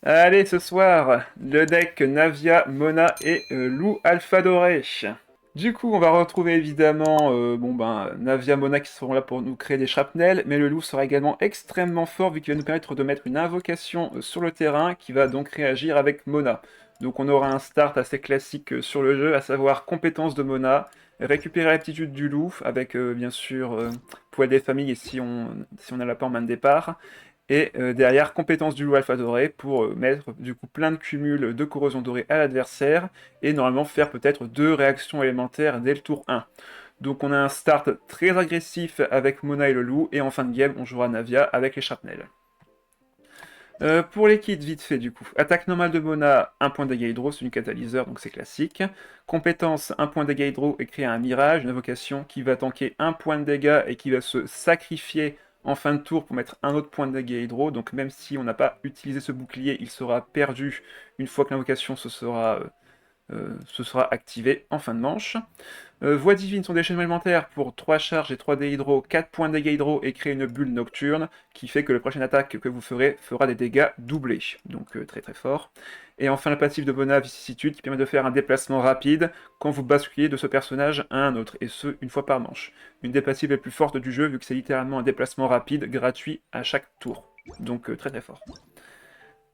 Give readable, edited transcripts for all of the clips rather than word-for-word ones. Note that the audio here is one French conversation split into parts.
Allez, ce soir, le deck Navia, Mona et Lou Alpha Doré. Du coup, on va retrouver évidemment Navia, Mona qui seront là pour nous créer des shrapnels, mais le loup sera également extrêmement fort vu qu'il va nous permettre de mettre une invocation sur le terrain qui va donc réagir avec Mona. Donc on aura un start assez classique sur le jeu, à savoir compétence de Mona, récupérer l'aptitude du loup avec bien sûr poil des familles et si on a la pas en main de départ. Et derrière, compétence du loup alpha doré pour mettre du coup plein de cumuls de corrosion dorée à l'adversaire et normalement faire peut-être 2 réactions élémentaires dès le tour 1. Donc on a un start très agressif avec Mona et le loup et en fin de game on jouera Navia avec les shrapnels. Pour les kits, vite fait du coup. Attaque normale de Mona, 1 point de dégâts hydro, c'est une catalyseur donc c'est classique. Compétence, 1 point de dégâts hydro et créer un mirage, une invocation qui va tanker 1 point de dégâts et qui va se sacrifier en fin de tour pour mettre un autre point de dégâts hydro. Donc même si on n'a pas utilisé ce bouclier, il sera perdu une fois que l'invocation se sera activée en fin de manche. Voix divine, son déchaînement élémentaire pour 3 charges et 3 dés hydro, 4 points de dégâts hydro et créer une bulle nocturne qui fait que la prochaine attaque que vous ferez fera des dégâts doublés. Donc très très fort. Et enfin la passive de Bona, vicissitude, qui permet de faire un déplacement rapide quand vous basculez de ce personnage à un autre, et ce, une fois par manche. Une des passives les plus fortes du jeu, vu que c'est littéralement un déplacement rapide, gratuit à chaque tour. Donc très très fort.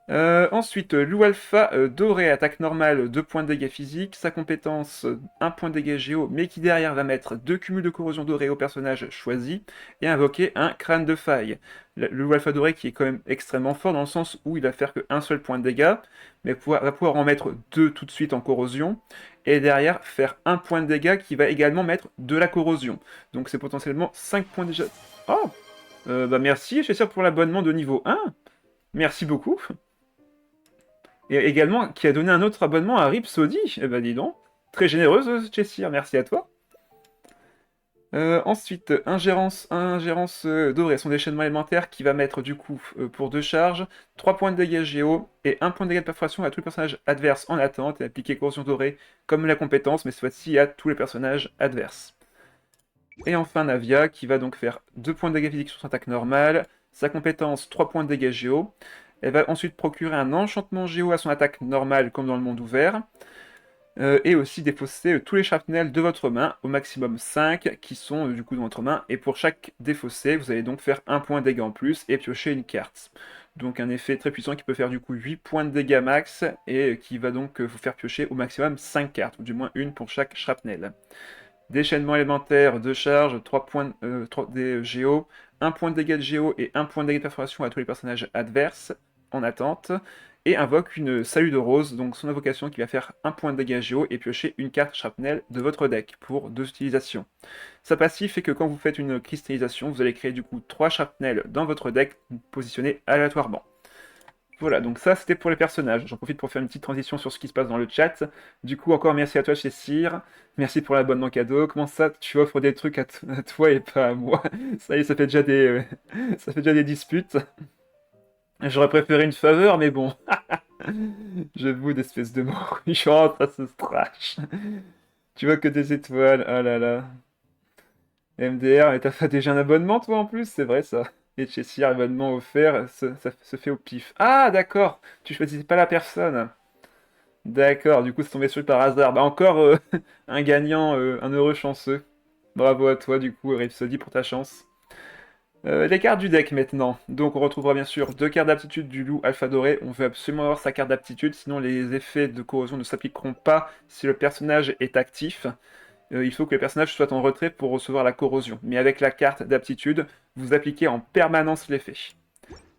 Ensuite, Lou Alpha doré, attaque normale, 2 points de dégâts physiques. Sa compétence, 1 point de dégâts géo, mais qui derrière va mettre 2 cumuls de corrosion dorée au personnage choisi et invoquer un crâne de faille. Le Lou Alpha doré qui est quand même extrêmement fort dans le sens où il va faire qu'un seul point de dégâts, mais va pouvoir en mettre 2 tout de suite en corrosion, et derrière faire 1 point de dégâts qui va également mettre de la corrosion. Donc c'est potentiellement 5 points déjà. Oh merci, je suis sûr pour l'abonnement de niveau 1. Merci beaucoup. Et également qui a donné un autre abonnement à Ripsody. Eh ben dis donc, très généreuse Chessir, merci à toi. Ensuite, ingérence dorée, son déchaînement élémentaire qui va mettre du coup pour 2 charges, 3 points de dégâts géo et 1 point de dégâts de perforation à tous les personnages adverses en attente et appliquer corrosion dorée comme la compétence, mais cette fois-ci à tous les personnages adverses. Et enfin Navia qui va donc faire 2 points de dégâts physiques sur son attaque normale, sa compétence 3 points de dégâts géo. Elle va ensuite procurer un enchantement géo à son attaque normale comme dans le monde ouvert. Et aussi défausser tous les shrapnels de votre main, au maximum 5 qui sont du coup dans votre main. Et pour chaque défaussé, vous allez donc faire 1 point de dégâts en plus et piocher une carte. Donc un effet très puissant qui peut faire du coup 8 points de dégâts max et qui va donc vous faire piocher au maximum 5 cartes, ou du moins une pour chaque shrapnel. Déchaînement élémentaire, 2 charges, 3 points 3 des géo, 1 point de dégâts de géo et 1 point de dégâts de perforation à tous les personnages adverses en attente, et invoque une Salut de Rose, donc son invocation qui va faire 1 point de dégâts géo et piocher une carte shrapnel de votre deck pour 2 utilisations. Sa passive fait que quand vous faites une cristallisation, vous allez créer du coup 3 shrapnel dans votre deck positionnés aléatoirement. Voilà, donc ça c'était pour les personnages. J'en profite pour faire une petite transition sur ce qui se passe dans le chat. Du coup, encore merci à toi chez Cyr. Merci pour l'abonnement cadeau. Comment ça, tu offres des trucs à toi et pas à moi? Ça y est, ça fait déjà des disputes. J'aurais préféré une faveur, mais bon. Je vous d'espèce de moruchante à ce trash. Tu vois que des étoiles, ah là là. MDR, et t'as fait déjà un abonnement toi en plus, c'est vrai ça. Et chez Cyr, abonnement offert, ça se fait au pif. Ah d'accord, tu choisissais pas la personne. D'accord, du coup c'est tombé sur lui par hasard. Bah encore un gagnant, un heureux chanceux. Bravo à toi du coup, Rhapsody pour ta chance. Les cartes du deck maintenant. Donc on retrouvera bien sûr 2 cartes d'aptitude du loup alpha doré. On veut absolument avoir sa carte d'aptitude, sinon les effets de corrosion ne s'appliqueront pas si le personnage est actif. Il faut que le personnage soit en retrait pour recevoir la corrosion. Mais avec la carte d'aptitude, vous appliquez en permanence l'effet.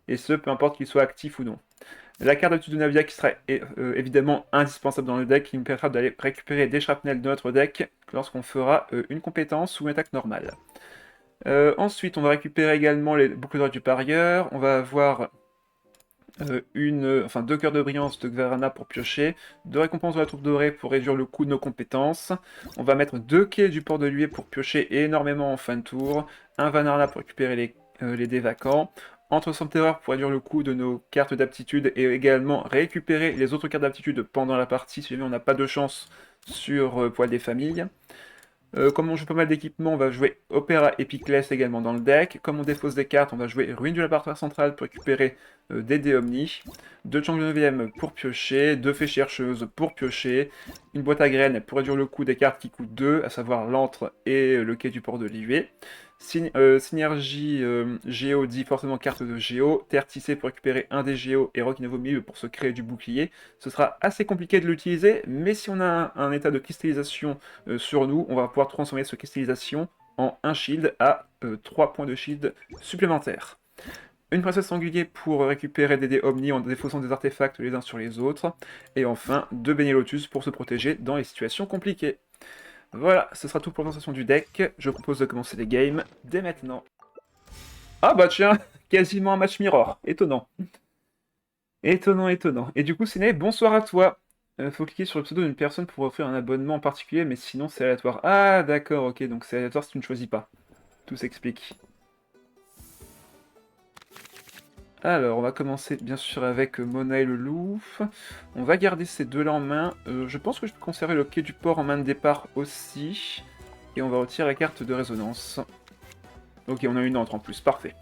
Et ce, peu importe qu'il soit actif ou non. La carte d'aptitude de Navia qui sera évidemment indispensable dans le deck, qui nous permettra d'aller récupérer des shrapnels de notre deck lorsqu'on fera une compétence ou une attaque normale. Ensuite, on va récupérer également les boucles d'oreilles du parieur. On va avoir 2 cœurs de brillance de Gvarana pour piocher, 2 récompenses de la troupe dorée pour réduire le coût de nos compétences. On va mettre 2 quais du port de Lué pour piocher énormément en fin de tour, un Vanarna pour récupérer les dés vacants, entre son terreur pour réduire le coût de nos cartes d'aptitude et également récupérer les autres cartes d'aptitude pendant la partie si jamais on n'a pas de chance sur Poil des Familles. Comme on joue pas mal d'équipements, on va jouer Opéra Epiclès également dans le deck. Comme on dépose des cartes, on va jouer Ruine du laboratoire central pour récupérer des dés Omni. 2 Chang de 9ème pour piocher, 2 Fées chercheuses pour piocher, une boîte à graines pour réduire le coût des cartes qui coûtent 2, à savoir l'antre et le quai du port de Liyue. Synergie Géo dit forcément carte de Géo, Terre tissée pour récupérer un des Géo et Rock Nouveau Milieu pour se créer du bouclier. Ce sera assez compliqué de l'utiliser, mais si on a un état de cristallisation sur nous, on va pouvoir transformer cette cristallisation en un shield à 3 points de shield supplémentaires. Une princesse sanglier pour récupérer des dés Omni en défaussant des artefacts les uns sur les autres. Et enfin, 2 Béné Lotus pour se protéger dans les situations compliquées. Voilà, ce sera tout pour la présentation du deck. Je propose de commencer les games dès maintenant. Ah bah tiens, quasiment un match mirror. Étonnant. Étonnant, étonnant. Et du coup, Ciné, bonsoir à toi. Faut cliquer sur le pseudo d'une personne pour offrir un abonnement en particulier, mais sinon c'est aléatoire. Ah d'accord, ok, donc c'est aléatoire si tu ne choisis pas. Tout s'explique. Alors, on va commencer bien sûr avec Mona et le loup. On va garder ces deux-là en main. Je pense que je peux conserver le quai du port en main de départ aussi. Et on va retirer la carte de résonance. Ok, on a une entre en plus, parfait.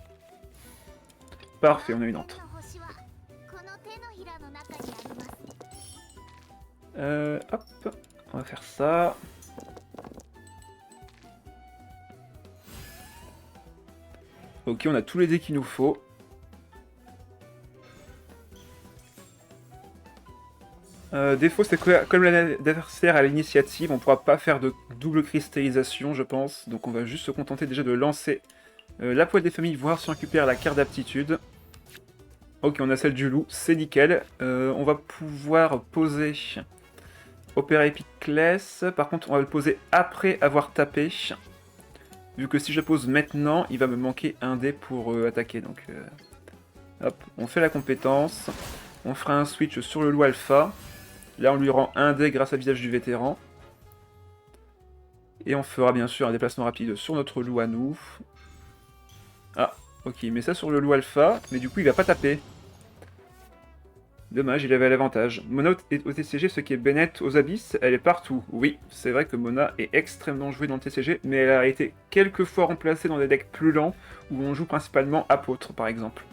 Parfait, on a une entre. Hop, on va faire ça. Ok, on a tous les dés qu'il nous faut. Défaut, c'est que comme l'adversaire a l'initiative, on pourra pas faire de double cristallisation, je pense. Donc on va juste se contenter déjà de lancer la poêle des familles, voir si on récupère la carte d'aptitude. Ok, on a celle du loup, c'est nickel. On va pouvoir poser Opéra Epiclès. Par contre, on va le poser après avoir tapé. Vu que si je le pose maintenant, il va me manquer un dé pour attaquer. Donc, hop, on fait la compétence. On fera un switch sur le loup alpha. Là, on lui rend un dé grâce à visage du vétéran. Et on fera bien sûr un déplacement rapide sur notre loup à nous. Ah, ok, il met ça sur le loup alpha, mais du coup, il va pas taper. Dommage, il avait l'avantage. Mona est au TCG, ce qui est Bennett aux abysses, elle est partout. Oui, c'est vrai que Mona est extrêmement jouée dans le TCG, mais elle a été quelques fois remplacée dans des decks plus lents, où on joue principalement apôtre, par exemple.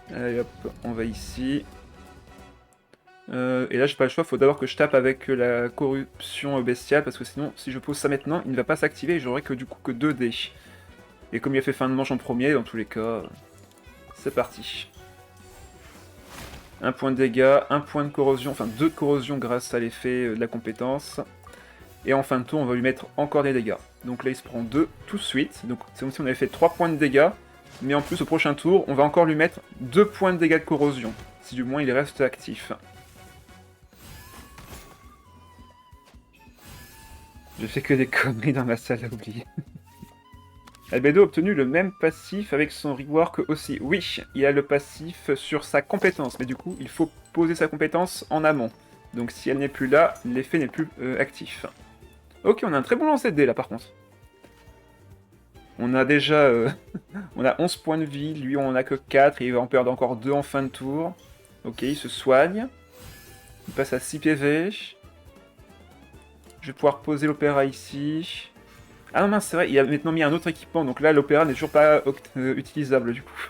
Allez hop, on va ici. Et là, j'ai pas le choix, faut d'abord que je tape avec la corruption bestiale, parce que sinon, si je pose ça maintenant, il ne va pas s'activer et j'aurai que du coup que 2 dés. Et comme il a fait fin de manche en premier, dans tous les cas, c'est parti. Un point de dégâts, un point de corrosion, enfin 2 de corrosion grâce à l'effet de la compétence. Et en fin de tour, on va lui mettre encore des dégâts. Donc là, il se prend 2 tout de suite. Donc c'est comme si on avait fait 3 points de dégâts. Mais en plus, au prochain tour, on va encore lui mettre 2 points de dégâts de corrosion. Si du moins il reste actif. Je fais que des conneries dans ma salle à oublier. Albedo a obtenu le même passif avec son rework aussi. Oui, il a le passif sur sa compétence, mais du coup, il faut poser sa compétence en amont. Donc si elle n'est plus là, l'effet n'est plus actif. Ok, on a un très bon lancer de dés là par contre. On a déjà on a 11 points de vie, lui on en a que 4, et il va en perdre encore 2 en fin de tour. Ok, il se soigne. Il passe à 6 PV. Je vais pouvoir poser l'opéra ici. Ah non mince, c'est vrai, il a maintenant mis un autre équipement, donc là l'opéra n'est toujours pas utilisable du coup.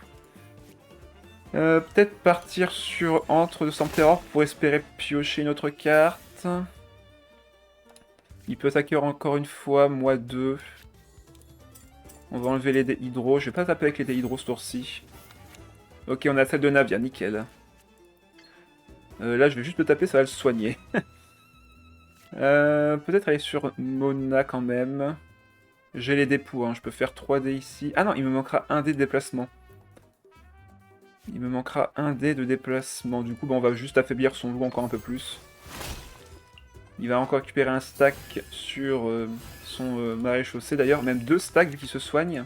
Peut-être partir sur Entre de Sampteror pour espérer piocher une autre carte. Il peut attaquer encore une fois, moi 2. On va enlever les dés hydro, je vais pas taper avec les dés hydro ce tour-ci. Ok, on a celle de Navia, nickel. Là je vais juste le taper, ça va le soigner. Peut-être aller sur Mona quand même. J'ai les dés pour, hein. Je peux faire 3 dés ici. Ah non, il me manquera un dé de déplacement. Il me manquera un dé de déplacement. Du coup, bah, on va juste affaiblir son loup encore un peu plus. Il va encore récupérer un stack sur son maréchaussée. D'ailleurs, même 2 stacks vu qu'il se soigne.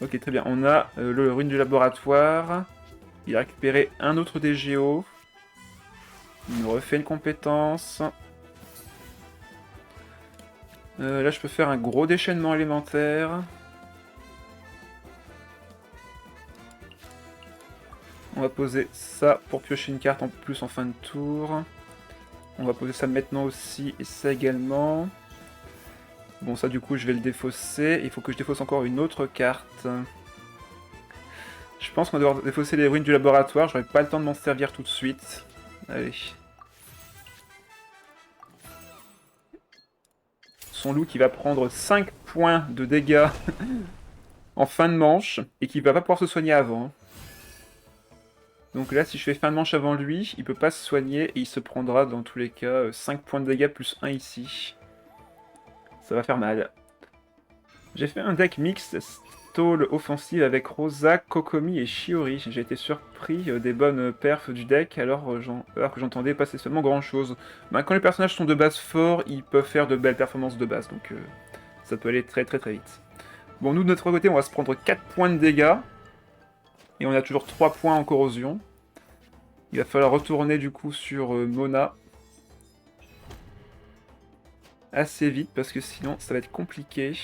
Ok, très bien. On a le ruine du laboratoire. Il a récupéré un autre des géos. Il me refait une compétence. Là, je peux faire un gros déchaînement élémentaire. On va poser ça pour piocher une carte en plus en fin de tour. On va poser ça maintenant aussi, et ça également. Bon, ça du coup, je vais le défausser. Il faut que je défausse encore une autre carte. Je pense qu'on va devoir défausser les ruines du laboratoire. J'aurai pas le temps de m'en servir tout de suite. Allez. Son loup qui va prendre 5 points de dégâts en fin de manche et qui va pas pouvoir se soigner avant. Donc là, si je fais fin de manche avant lui, il peut pas se soigner et il se prendra dans tous les cas 5 points de dégâts plus 1 ici. Ça va faire mal. J'ai fait un deck mixte stall offensive avec Rosa, Kokomi et Shiori. J'ai été surpris des bonnes perfs du deck alors que j'entendais pas spécialement grand chose. Ben, quand les personnages sont de base forts, ils peuvent faire de belles performances de base, donc ça peut aller très vite. Bon, nous de notre côté, on va se prendre 4 points de dégâts. Et on a toujours 3 points en corrosion. Il va falloir retourner du coup sur Mona. Assez vite parce que sinon ça va être compliqué.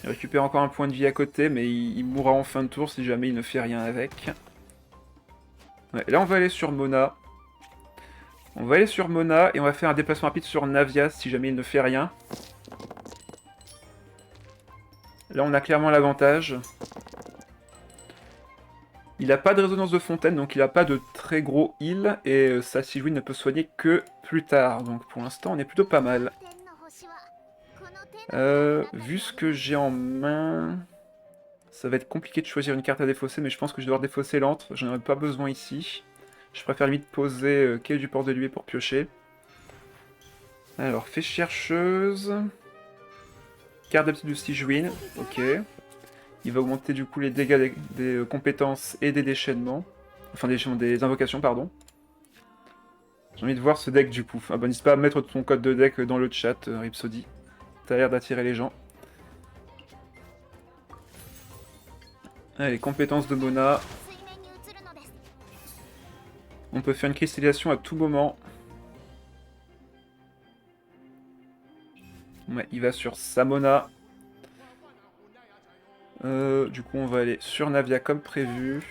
Il récupère encore un point de vie à côté, mais il mourra en fin de tour si jamais il ne fait rien avec. Ouais, là on va aller sur Mona. On va aller sur Mona et on va faire un déplacement rapide sur Navia si jamais il ne fait rien. Là on a clairement l'avantage. Il n'a pas de résonance de fontaine, donc il n'a pas de très gros heal, et sa Sigewinne ne peut soigner que plus tard. Donc pour l'instant on est plutôt pas mal. Vu ce que j'ai en main, ça va être compliqué de choisir une carte à défausser, mais je pense que je vais devoir défausser l'antre. J'en aurais pas besoin ici. Je préfère limite poser Quai du port de Lué pour piocher. Alors, fée chercheuse. Carte d'habitude du Sigewinne, ok. Il va augmenter du coup les dégâts des compétences et des déchaînements. Enfin, des invocations, pardon. J'ai envie de voir ce deck du coup. Ah bah n'hésite pas à mettre ton code de deck dans le chat, Rhapsody. T'as l'air d'attirer les gens. Allez, compétences de Mona. On peut faire une cristallisation à tout moment. Ouais, il va sur Samona. Du coup, on va aller sur Navia comme prévu.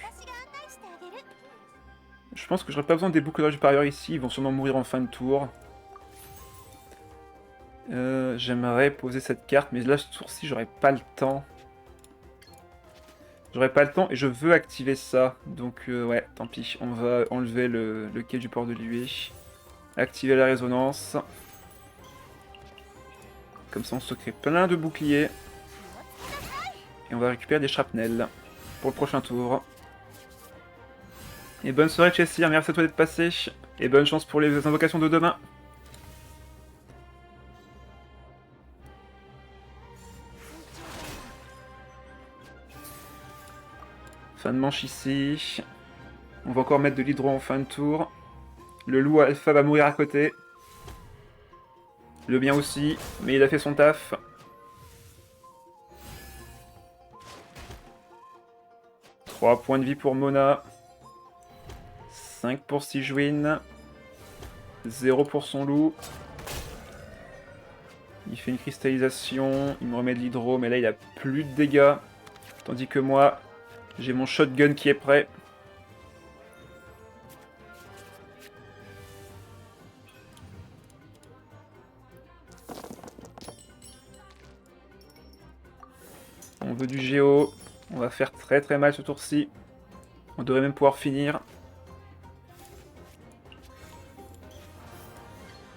Je pense que j'aurais pas besoin des boucles d'orage supérieur ici. Ils vont sûrement mourir en fin de tour. J'aimerais poser cette carte, mais là, ce tour-ci, j'aurais pas le temps. J'aurais pas le temps et je veux activer ça. Donc, ouais, tant pis. On va enlever le quai du port de Lué. Activer la résonance. Comme ça, on se crée plein de boucliers. Et on va récupérer des shrapnels pour le prochain tour. Et bonne soirée, Chessir. Merci à toi d'être passé. Et bonne chance pour les invocations de demain. Fin de manche ici. On va encore mettre de l'hydro en fin de tour. Le loup alpha va mourir à côté. Le mien aussi, mais il a fait son taf. « 3 points de vie pour Mona. 5 pour Sigewinne. 0 pour son loup. Il fait une cristallisation. Il me remet de l'hydro, mais là il a plus de dégâts. Tandis que moi, j'ai mon shotgun qui est prêt. On veut du géo. On va faire très mal ce tour-ci. On devrait même pouvoir finir.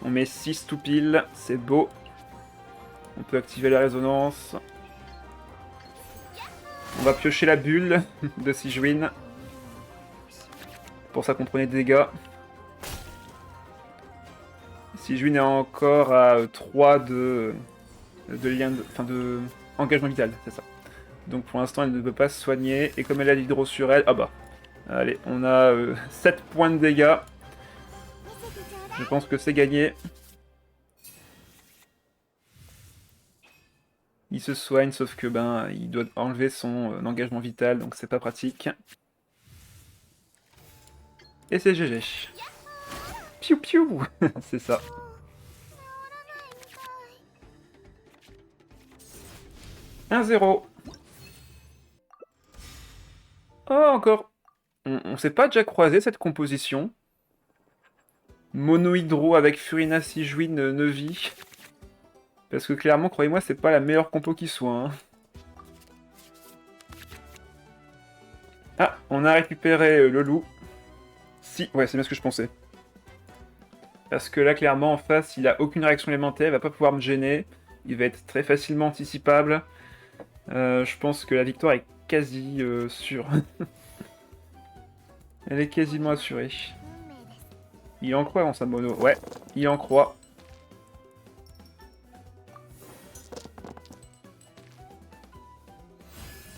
On met 6 tout pile. C'est beau. On peut activer la résonance. On va piocher la bulle de Sigewinne. Pour ça qu'on prenait des dégâts. Sigewinne est encore à 3 de lien de engagement vital, c'est ça. Donc pour l'instant elle ne peut pas se soigner. Et comme elle a l'hydro sur elle, ah bah. Allez, on a 7 points de dégâts. Je pense que c'est gagné. Il se soigne, sauf que ben il doit enlever son engagement vital, donc c'est pas pratique. Et c'est GG. Piou piou. C'est ça. « 1-0. » Oh, encore. On s'est pas déjà croisé cette composition. Mono Hydro avec Furina, Sijuin, Neuvie. Parce que clairement, croyez-moi, c'est pas la meilleure compo qui soit. Hein. Ah, on a récupéré le loup. Si, ouais, c'est bien ce que je pensais. Parce que là, clairement, en face, il a aucune réaction élémentaire, il va pas pouvoir me gêner. Il va être très facilement anticipable. Je pense que la victoire est quasi sûre. Elle est quasiment assurée. Il en croit en sa mono. Ouais, il en croit.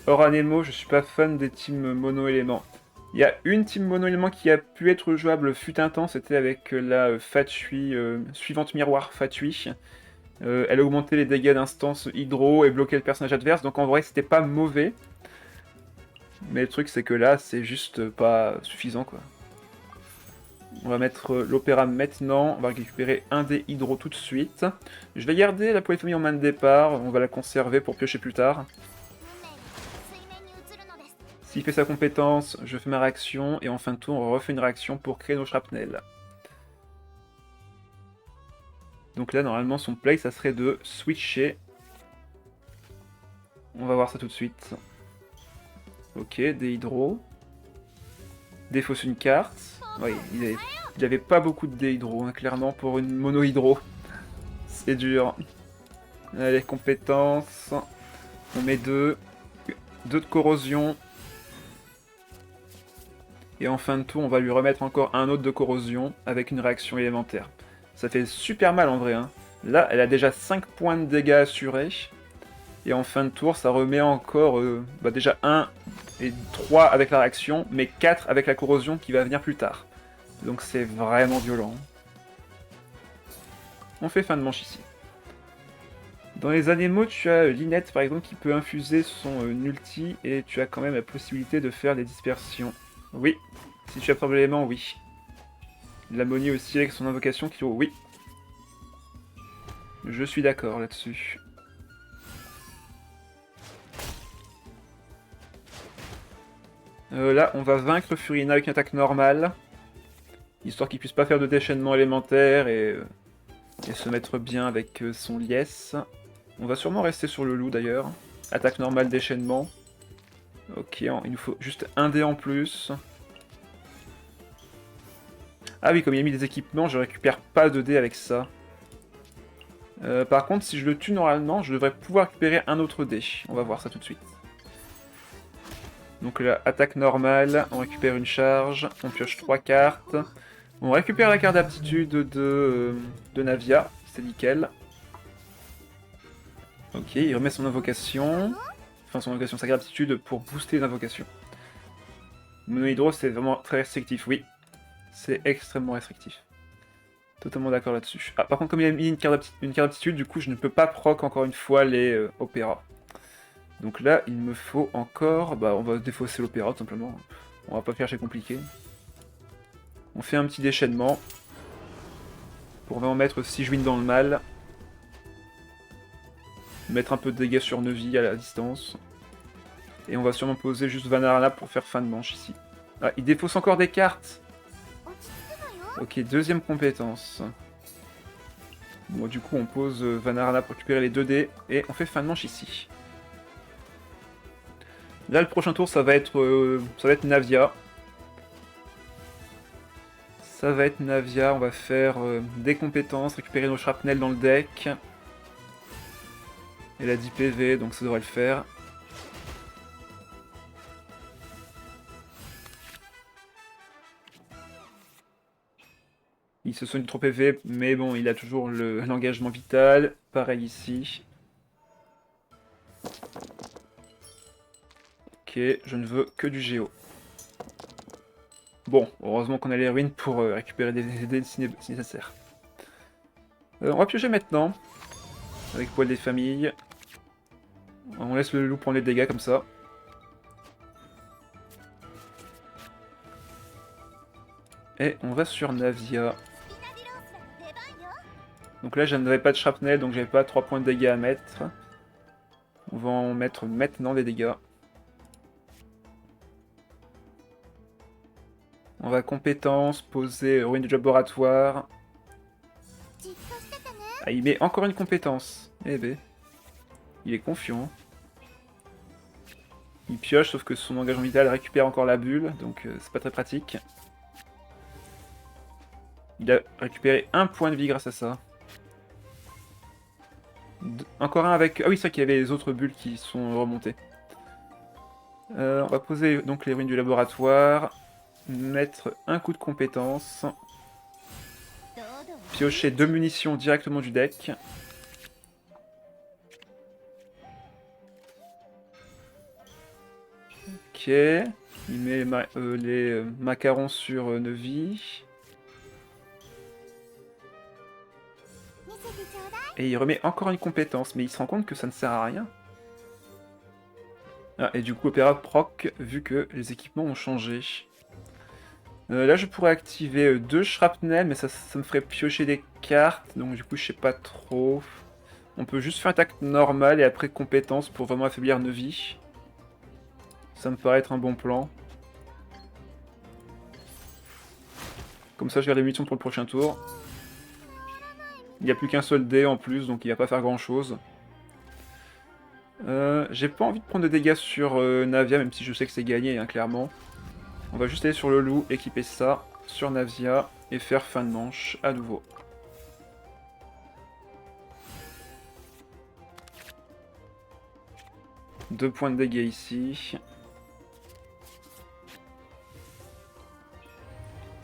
Oranemo, je suis pas fan des teams mono-éléments. Il y a une team mono-élément qui a pu être jouable fut un temps, c'était avec la Fatui, suivante miroir Fatui. Elle augmentait les dégâts d'instance hydro et bloquait le personnage adverse, donc en vrai c'était pas mauvais. Mais le truc c'est que là c'est juste pas suffisant quoi. On va mettre l'opéra maintenant, on va récupérer un dé hydro tout de suite. Je vais garder la polyphémie en main de départ, on va la conserver pour piocher plus tard. S'il fait sa compétence, je fais ma réaction, et en fin de tour, on refait une réaction pour créer nos shrapnel. Donc là, normalement, son play, ça serait de switcher. On va voir ça tout de suite. Ok, des hydro. Défausse une carte. Oui, il avait pas beaucoup de dés hydro, hein, clairement, pour une mono hydro. C'est dur. Allez, compétences. On met 2. 2 de corrosion. Et en fin de tour, on va lui remettre encore un autre de corrosion avec une réaction élémentaire. Ça fait super mal en vrai. Hein. Là, elle a déjà 5 points de dégâts assurés. Et en fin de tour, ça remet encore déjà 1 et 3 avec la réaction, mais 4 avec la corrosion qui va venir plus tard. Donc c'est vraiment violent. On fait fin de manche ici. Dans les animaux, tu as Linette par exemple qui peut infuser son ulti et tu as quand même la possibilité de faire des dispersions. Oui, si tu absorbes l'élément, oui. L'ammonie aussi avec son invocation qui... Oui. Je suis d'accord là-dessus. Là, on va vaincre Furina avec une attaque normale. Histoire qu'il puisse pas faire de déchaînement élémentaire et se mettre bien avec son liesse. On va sûrement rester sur le loup d'ailleurs. Attaque normale, déchaînement. Ok, il nous faut juste un dé en plus. Ah oui, comme il a mis des équipements, je récupère pas de dés avec ça. Par contre, si je le tue normalement, je devrais pouvoir récupérer un autre dé. On va voir ça tout de suite. Donc là, attaque normale, on récupère une charge, on pioche 3 cartes. On récupère la carte d'aptitude de Navia, c'est nickel. Ok, il remet son invocation. Enfin, son invocation, sa carte d'aptitude pour booster les invocations. Mono Hydro, c'est vraiment très restrictif, oui. C'est extrêmement restrictif. Totalement d'accord là-dessus. Ah, par contre, comme il a mis une carte d'aptitude, du coup, je ne peux pas proc encore une fois les opéras. Donc là, il me faut encore... Bah, on va défausser l'opéra, tout simplement. On va pas faire chez compliqué. On fait un petit déchaînement. Pour vraiment mettre Sijuin dans le mal. Mettre un peu de dégâts sur Neuvie à la distance. Et on va sûrement poser juste Vanarana pour faire fin de manche ici. Ah, il défausse encore des cartes. Ok, deuxième compétence. Bon, du coup, on pose Vanarana pour récupérer les 2 dés. Et on fait fin de manche ici. Là, le prochain tour, ça va être Navia. Ça va être Navia, on va faire des compétences, récupérer nos shrapnel dans le deck. Elle a 10 PV, donc ça devrait le faire. Il se soigne trop PV, mais bon, il a toujours l'engagement vital. Pareil ici. Ok, je ne veux que du Géo. Bon, heureusement qu'on a les ruines pour récupérer des dés si nécessaire. On va piocher maintenant. Avec poil des familles. On laisse le loup prendre les dégâts comme ça. Et on va sur Navia. Donc là, je n'avais pas de shrapnel, donc j'avais pas 3 points de dégâts à mettre. On va en mettre maintenant des dégâts. On va compétence, poser ruine du laboratoire. Ah, il met encore une compétence. Eh ben. Il est confiant. Il pioche, sauf que son engagement vital récupère encore la bulle, donc c'est pas très pratique. Il a récupéré un point de vie grâce à ça. Encore un avec... Ah oui, c'est vrai qu'il y avait les autres bulles qui sont remontées. On va poser donc les ruines du laboratoire. Mettre un coup de compétence. Piocher 2 munitions directement du deck. Ok. Il met les macarons sur 9 vies. Et il remet encore une compétence, mais il se rend compte que ça ne sert à rien. Ah, et du coup, Opéra proc, vu que les équipements ont changé. Là, je pourrais activer 2 shrapnel, mais ça me ferait piocher des cartes, donc du coup, je sais pas trop. On peut juste faire attaque normale et après compétence pour vraiment affaiblir nos vies. Ça me paraît être un bon plan. Comme ça, je garde les munitions pour le prochain tour. Il n'y a plus qu'un seul dé en plus, donc il va pas faire grand chose. J'ai pas envie de prendre de dégâts sur Navia, même si je sais que c'est gagné, hein, clairement. On va juste aller sur le loup, équiper ça sur Navia et faire fin de manche à nouveau. Deux points de dégâts ici.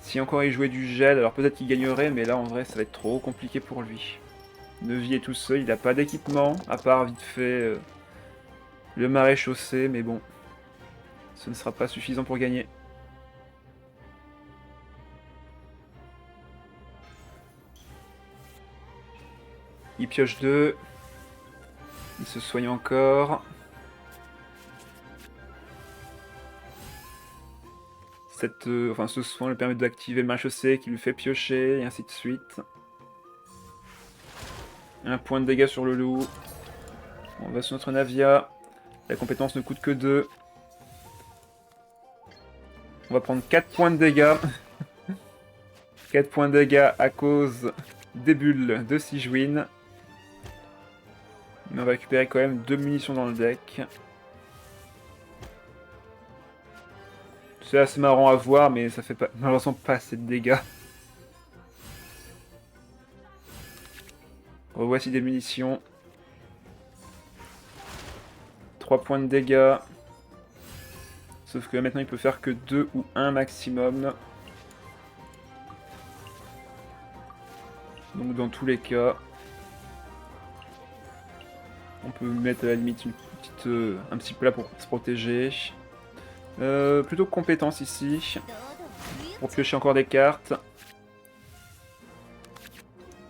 Si encore il jouait du gel, alors peut-être qu'il gagnerait, mais là en vrai ça va être trop compliqué pour lui. Neuvy est tout seul, il n'a pas d'équipement, à part vite fait le marais chaussé, mais bon, ce ne sera pas suffisant pour gagner. Il pioche 2. Il se soigne encore. Ce soin lui permet d'activer le marais chaussé qui lui fait piocher, et ainsi de suite. Un point de dégâts sur le loup. On va sur notre Navia. La compétence ne coûte que 2. On va prendre 4 points de dégâts. 4 points de dégâts à cause des bulles de Sigewinne. Mais on va récupérer quand même 2 munitions dans le deck. C'est assez marrant à voir, mais ça fait pas, malheureusement pas assez de dégâts. Revoici des munitions. 3 points de dégâts. Sauf que maintenant il peut faire que 2 ou 1 maximum. Donc dans tous les cas, on peut mettre à la limite un petit plat pour se protéger. Plutôt compétence ici. Pour piocher encore des cartes.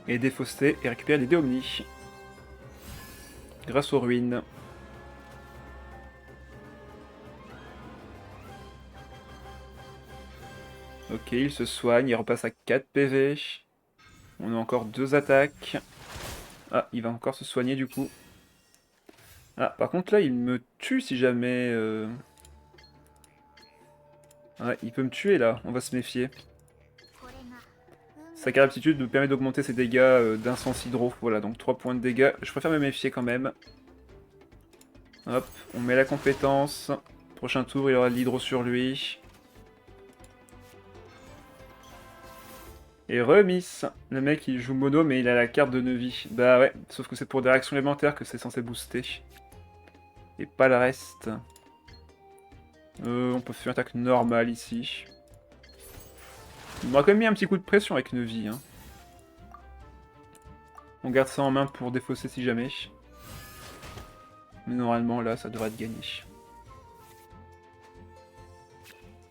Et défausser et récupérer les dés Omni. Grâce aux ruines. Ok, il se soigne, il repasse à 4 PV. On a encore 2 attaques. Ah, il va encore se soigner du coup. Ah, par contre là, il me tue si jamais... Ouais, il peut me tuer là, on va se méfier. Sa carte d'aptitude nous permet d'augmenter ses dégâts d'un sens hydro. Voilà, donc 3 points de dégâts. Je préfère me méfier quand même. Hop, on met la compétence. Prochain tour, il aura de l'hydro sur lui. Et remise. Le mec il joue mono mais il a la carte de Neuvy. Bah ouais, sauf que c'est pour des réactions élémentaires que c'est censé booster. Et pas le reste. On peut faire une attaque normale ici. Il m'aurait quand même mis un petit coup de pression avec Neuvy. Hein. On garde ça en main pour défausser si jamais. Mais normalement là ça devrait être gagné.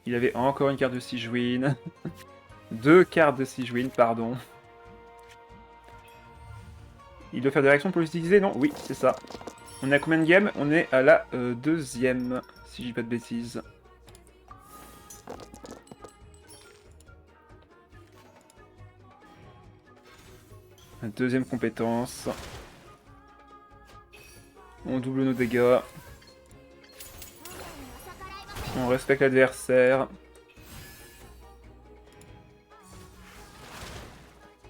Il avait encore une carte de Sigewinne. 2 cartes de Sigewinne, pardon. Il doit faire des réactions pour l'utiliser, non? Oui, c'est ça. On est à combien de games? On est à la deuxième, si je dis pas de bêtises. La deuxième compétence. On double nos dégâts. On respecte l'adversaire.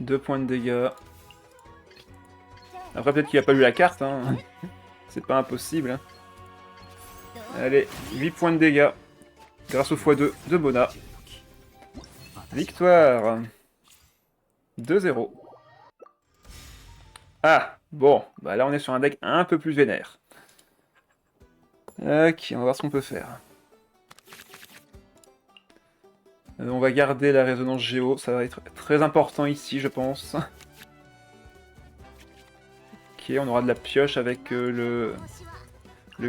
2 points de dégâts. Après, peut-être qu'il a pas lu la carte, hein. C'est pas impossible. Hein. Allez, 8 points de dégâts. Grâce au x2 de Mona. Victoire. 2-0. Ah, bon. Bah là, on est sur un deck un peu plus vénère. Ok, on va voir ce qu'on peut faire. On va garder la résonance géo. Ça va être très important ici, je pense. Ok, on aura de la pioche avec le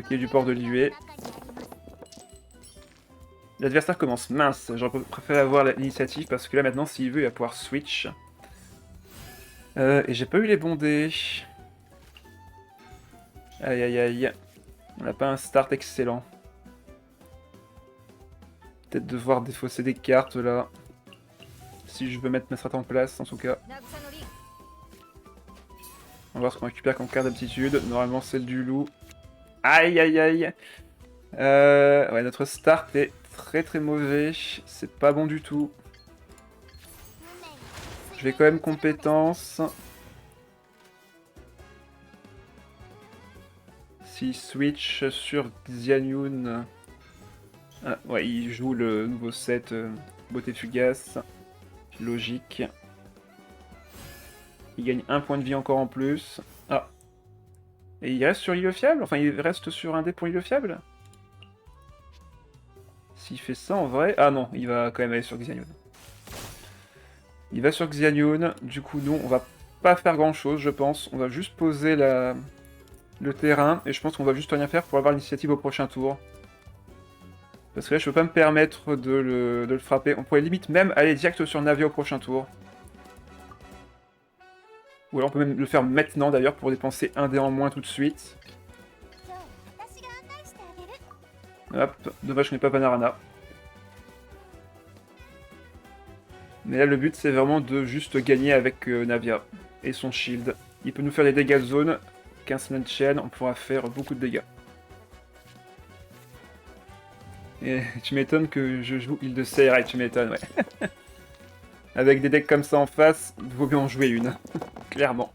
quai du port de Liyue. L'adversaire commence mince. J'aurais préféré avoir l'initiative parce que là maintenant, s'il veut, il va pouvoir switch. Et j'ai pas eu les bons dés. Aïe aïe aïe. On n'a pas un start excellent. Peut-être devoir défausser des cartes là. Si je veux mettre ma strat en place en tout cas. On va voir ce qu'on récupère comme carte d'aptitude. Normalement celle du loup. Aïe aïe aïe. Ouais, notre start est très très mauvais. C'est pas bon du tout. Je vais quand même compétence. Si switch sur Xianyun. Ah, ouais, il joue le nouveau set Beauté Fugace. Logique. Il gagne 1 point de vie encore en plus. Ah. Et il reste sur île fiable? Enfin, il reste sur un dé pour île fiable? S'il fait ça en vrai... Ah non, il va quand même aller sur Xianyun. Il va sur Xianyun. Du coup, nous, on va pas faire grand chose, je pense. On va juste poser le terrain. Et je pense qu'on va juste rien faire pour avoir l'initiative au prochain tour. Parce que là, je peux pas me permettre de le frapper. On pourrait limite même aller direct sur Navia au prochain tour. Ou alors on peut même le faire maintenant d'ailleurs pour dépenser un dé en moins tout de suite. Hop, dommage qu'on n'ait pas Panarana. Mais là le but c'est vraiment de juste gagner avec Navia et son shield. Il peut nous faire des dégâts de zone, 15 de chaîne, on pourra faire beaucoup de dégâts. Et tu m'étonnes que je joue île de Seira, tu m'étonnes, ouais. Avec des decks comme ça en face, il vaut bien en jouer une, clairement.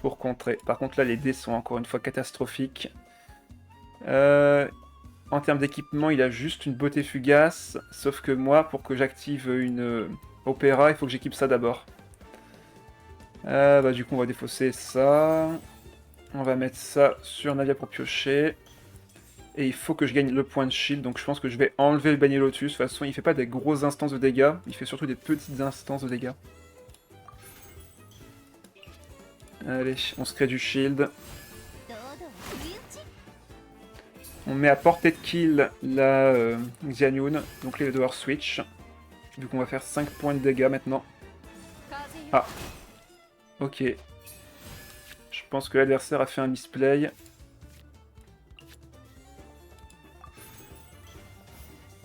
Pour contrer. Par contre là les dés sont encore une fois catastrophiques. En termes d'équipement, il a juste une beauté fugace, sauf que moi, pour que j'active une opéra, il faut que j'équipe ça d'abord. Bah, du coup, on va défausser ça. On va mettre ça sur Navia pour piocher. Et il faut que je gagne le point de shield, donc je pense que je vais enlever le Banni Lotus. De toute façon, il fait pas des grosses instances de dégâts, il fait surtout des petites instances de dégâts. Allez, on se crée du shield. On met à portée de kill la Xianyun, donc les devoir switch. Du coup on va faire 5 points de dégâts maintenant. Ah. Ok. Je pense que l'adversaire a fait un misplay.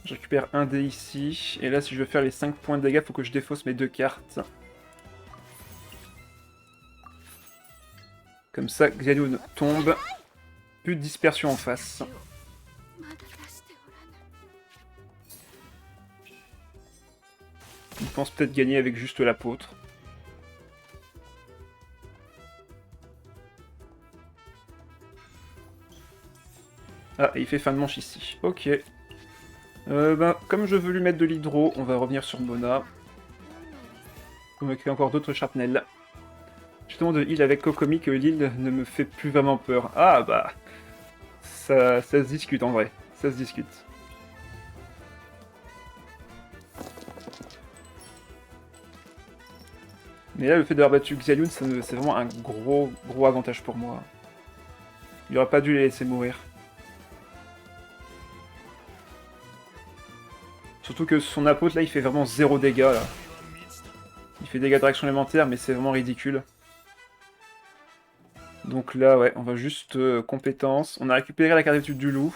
Je récupère un dé ici. Et là si je veux faire les 5 points de dégâts, il faut que je défausse mes 2 cartes. Comme ça, Xianyun tombe. Plus de dispersion en face. Il pense peut-être gagner avec juste l'apôtre. Ah, et il fait fin de manche ici. Ok. Ben, comme je veux lui mettre de l'hydro, on va revenir sur Mona. On va créer encore d'autres shrapnel. Justement de heal avec Kokomi que l'île ne me fait plus vraiment peur. Ah bah... Ça se discute en vrai. Ça se discute. Mais là, le fait d'avoir battu Xianyun, c'est vraiment un gros avantage pour moi. Il aurait pas dû les laisser mourir. Surtout que son apôtre, là, il fait vraiment 0 dégâts, là. Il fait dégâts de réaction élémentaire, mais c'est vraiment ridicule. Donc là, ouais, on va juste compétence. On a récupéré la carte d'étude du loup.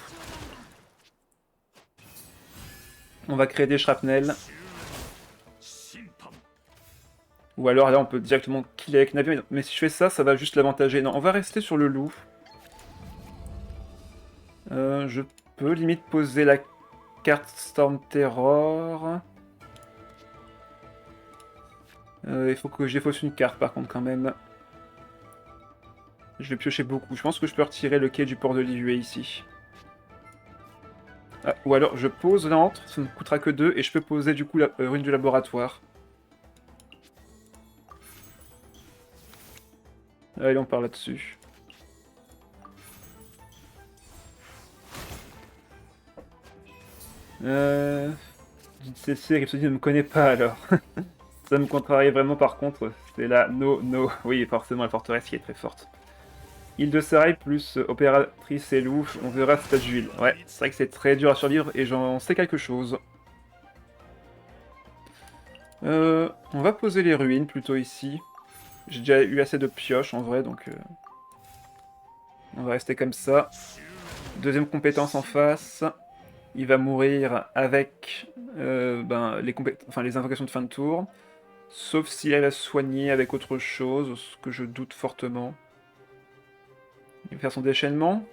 On va créer des shrapnel. Ou alors là, on peut directement killer avec Navia. Mais si je fais ça, ça va juste l'avantager. Non, on va rester sur le loup. Je peux limite poser la carte Storm Terror. Il faut que je défausse une carte par contre quand même. Je vais piocher beaucoup. Je pense que je peux retirer le quai du port de Liyue ici. Ah, ou alors je pose l'antre, ça ne coûtera que 2, et je peux poser du coup la rune du laboratoire. Allez, on part là-dessus. CC Rhapsody ne me connaît pas alors. Ça me contrarie vraiment par contre. C'est la no. Oui, forcément la forteresse qui est très forte. Île de Serail plus opératrice et loup, on verra stade d'huile. Ouais, c'est vrai que c'est très dur à survivre et j'en sais quelque chose. On va poser les ruines plutôt ici. J'ai déjà eu assez de pioches en vrai, donc on va rester comme ça. Deuxième compétence en face. Il va mourir avec les invocations de fin de tour. Sauf s'il arrive à se soigner avec autre chose, ce que je doute fortement. Il va faire son déchaînement.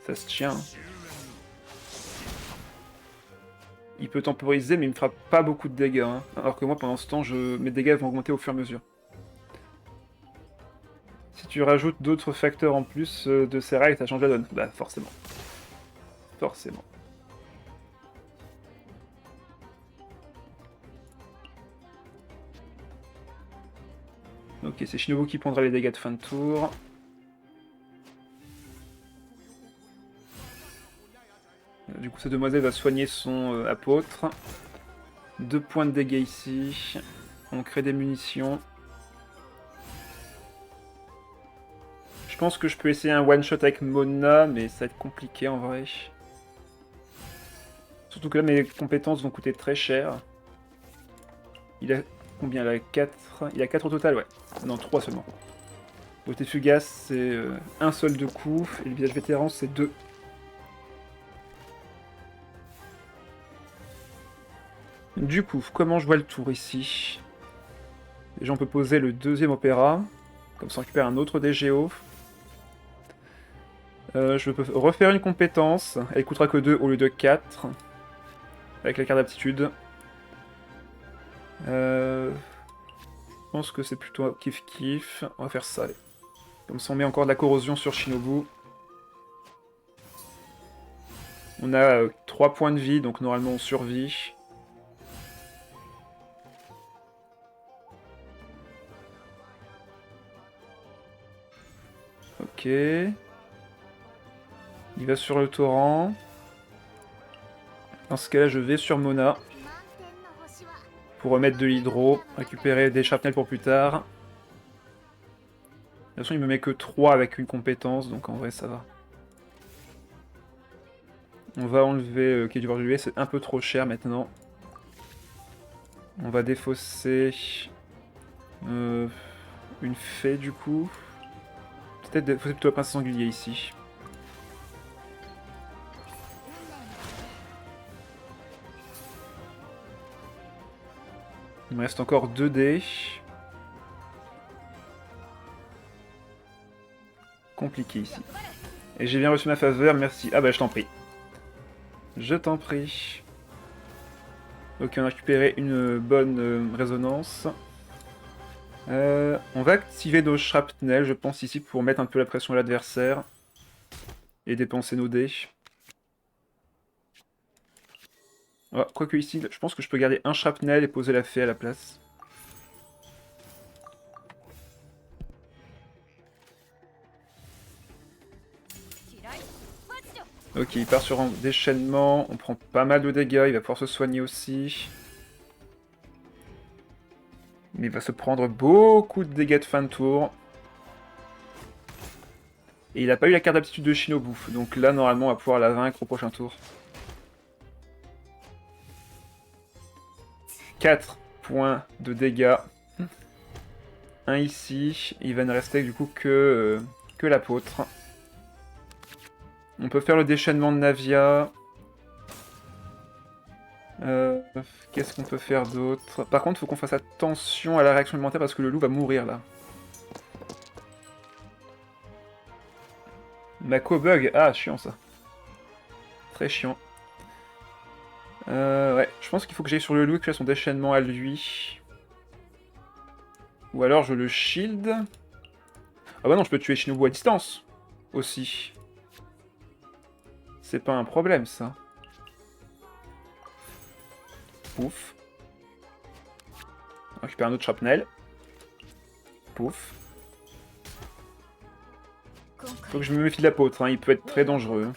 Ça se tient. Il peut temporiser, mais il me fera pas beaucoup de dégâts. Hein. Alors que moi, pendant ce temps, mes dégâts vont augmenter au fur et à mesure. Si tu rajoutes d'autres facteurs en plus de ces règles, ça change la donne. Bah, forcément. Forcément. Ok, c'est Shinobu qui prendra les dégâts de fin de tour. Du coup, cette demoiselle va soigner son apôtre. 2 points de dégâts ici. On crée des munitions. Je pense que je peux essayer un one-shot avec Mona, mais ça va être compliqué en vrai. Surtout que là, mes compétences vont coûter très cher. Il a combien là 4. Il a 4 au total, ouais. Non, 3 seulement. Beauté fugace, c'est un seul de coup. Et le visage vétéran, c'est 2. Du coup, comment je vois le tour ici? Déjà, on peut poser le deuxième opéra. Comme ça, on récupère un autre DGO. Je peux refaire une compétence. Elle coûtera que 2 au lieu de 4. Avec la carte d'aptitude. Je pense que c'est plutôt kiff-kiff. On va faire ça, allez. Comme ça, on met encore de la corrosion sur Shinobu. On a 3 points de vie, donc normalement on survit. Ok. Il va sur le torrent. Dans ce cas-là, je vais sur Mona. Pour remettre de l'hydro. Récupérer des shrapnels pour plus tard. De toute façon, il me met que 3 avec une compétence, donc en vrai, ça va. On va enlever Quai du bord de l'UE, c'est un peu trop cher maintenant. On va défausser une fée du coup. Peut-être défausser plutôt la princesse sanglier ici. Il me reste encore 2 dés. Compliqué ici. Et j'ai bien reçu ma faveur, merci. Ah bah je t'en prie. Je t'en prie. Ok, on a récupéré une bonne résonance. On va activer nos shrapnels, je pense, ici, pour mettre un peu la pression à l'adversaire. Et dépenser nos dés. Ah, quoique ici, je pense que je peux garder un shrapnel et poser la fée à la place. Ok, il part sur un déchaînement, on prend pas mal de dégâts, il va pouvoir se soigner aussi. Mais il va se prendre beaucoup de dégâts de fin de tour. Et il n'a pas eu la carte d'aptitude de Shinobu, donc là normalement on va pouvoir la vaincre au prochain tour. 4 points de dégâts. Un ici, il va ne rester du coup que l'apôtre. On peut faire le déchaînement de Navia. Qu'est-ce qu'on peut faire d'autre? Par contre, il faut qu'on fasse attention à la réaction alimentaire parce que le loup va mourir là. Mako bug, ah chiant ça. Très chiant. Ouais, je pense qu'il faut que j'aille sur le loup et que je fasse son déchaînement à lui. Ou alors je le shield. Ah bah non, je peux tuer Shinobu à distance. Aussi. C'est pas un problème, ça. Pouf. On récupère un autre shrapnel. Pouf. Faut que je me méfie de l'apôtre, hein, il peut être très dangereux.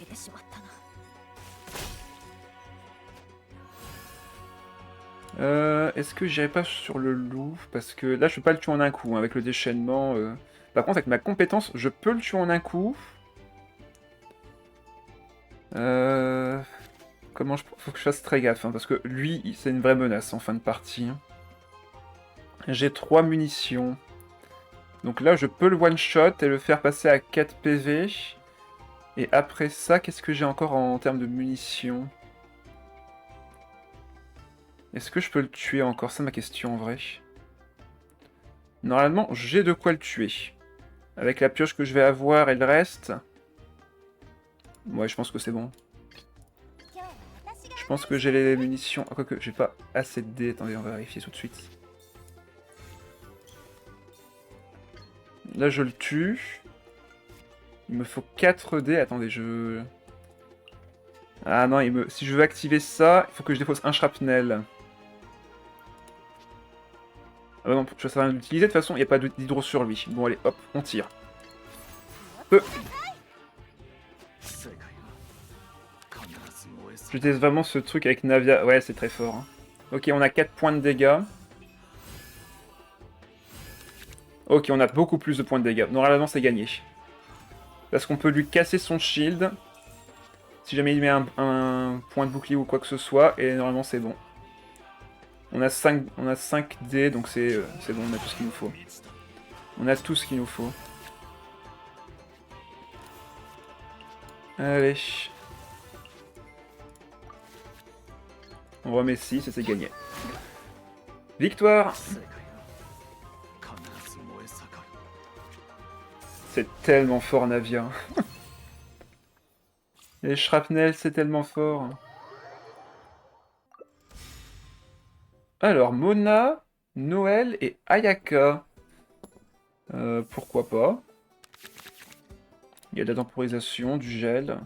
Est-ce que j'irai pas sur le loup? Parce que là, je peux pas le tuer en un coup, hein, avec le déchaînement. Par contre, avec ma compétence, je peux le tuer en un coup. Comment je... Faut que je fasse très gaffe, hein, parce que lui, c'est une vraie menace en fin de partie. J'ai 3 munitions. Donc là, je peux le one-shot et le faire passer à 4 PV. Et après ça, qu'est-ce que j'ai encore en termes de munitions? Est-ce que je peux le tuer encore? C'est ma question en vrai. Normalement, j'ai de quoi le tuer. Avec la pioche que je vais avoir et le reste... Ouais, je pense que c'est bon. Je pense que j'ai les munitions... Ah, quoique, j'ai pas assez de dés. Attendez, on va vérifier tout de suite. Là, je le tue. Il me faut 4 dés. Attendez, je... Ah non, si je veux activer ça, il faut que je dépose un shrapnel. Ah bah non, je vais rien l'utiliser. De toute façon, il n'y a pas d'hydro sur lui. Bon, allez, hop, on tire. Je teste vraiment ce truc avec Navia. Ouais, c'est très fort. Hein. Ok, on a 4 points de dégâts. Ok, on a beaucoup plus de points de dégâts. Normalement, c'est gagné. Parce qu'on peut lui casser son shield. Si jamais il met un point de bouclier ou quoi que ce soit. Et normalement, c'est bon. On a 5 dés, donc c'est bon, on a tout ce qu'il nous faut. On a tout ce qu'il nous faut. Allez. On remet 6 et c'est gagné. Victoire! C'est tellement fort, Navia. Les shrapnels, c'est tellement fort. Alors, Mona, Noël et Ayaka. Pourquoi pas? Il y a de la temporisation, du gel.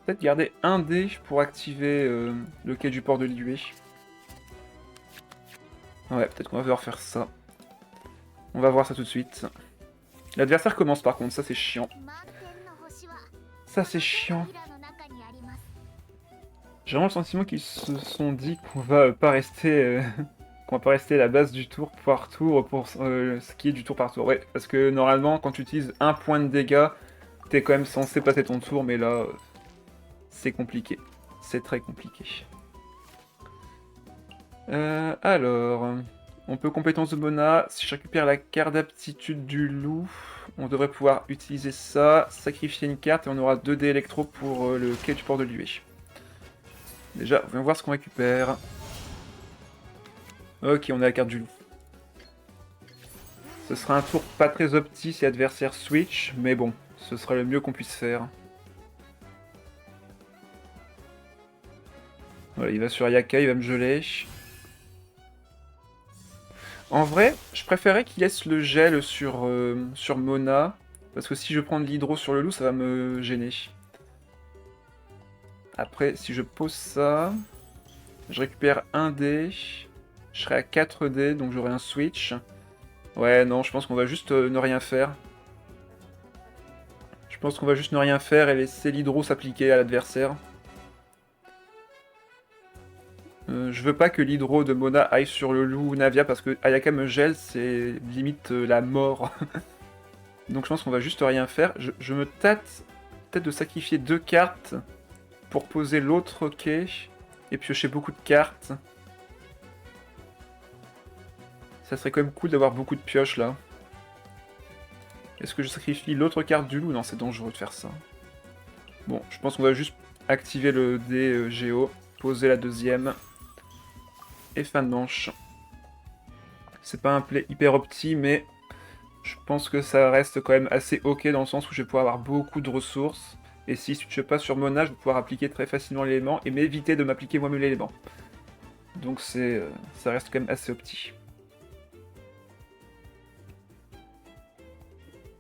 Peut-être garder un dé pour activer le quai du port de Liyue. Ouais, peut-être qu'on va devoir faire ça. On va voir ça tout de suite. L'adversaire commence par contre, ça c'est chiant. Ça c'est chiant. J'ai vraiment le sentiment qu'ils se sont dit qu'on va pas rester... qu'on va pas rester à la base du tour par tour pour ce qui est du tour par tour. Ouais, parce que normalement, quand tu utilises un point de dégâts, t'es quand même censé passer ton tour, mais là, c'est compliqué. C'est très compliqué. Alors, on peut compétence de Mona. Si je récupère la carte d'aptitude du loup, on devrait pouvoir utiliser ça, sacrifier une carte et on aura 2 dés électro pour le quai du port de Liyue. Déjà, on va voir ce qu'on récupère. Ok, on a la carte du loup. Ce sera un tour pas très opti si l'adversaire switch, mais bon, ce sera le mieux qu'on puisse faire. Voilà, il va sur Ayaka, il va me geler. En vrai, je préférais qu'il laisse le gel sur Mona, parce que si je prends de l'hydro sur le loup, ça va me gêner. Après, si je pose ça, je récupère un dé, je serai à 4 dés, donc j'aurai un switch. Ouais, non, je pense qu'on va juste ne rien faire. Je pense qu'on va juste ne rien faire et laisser l'hydro s'appliquer à l'adversaire. Je veux pas que l'hydro de Mona aille sur le loup ou Navia parce que Ayaka me gèle, c'est limite la mort. Donc je pense qu'on va juste rien faire. Je me tâte peut-être de sacrifier 2 cartes pour poser l'autre quai et piocher beaucoup de cartes. Ça serait quand même cool d'avoir beaucoup de pioches là. Est-ce que je sacrifie l'autre carte du loup? Non, c'est dangereux de faire ça. Bon, je pense qu'on va juste activer le dé Géo, poser la deuxième. Et fin de manche. C'est pas un play hyper opti, mais je pense que ça reste quand même assez ok dans le sens où je vais pouvoir avoir beaucoup de ressources. Et si je switch pas sur Mona, je vais pouvoir appliquer très facilement l'élément et m'éviter de m'appliquer moi-même l'élément. Donc ça reste quand même assez opti.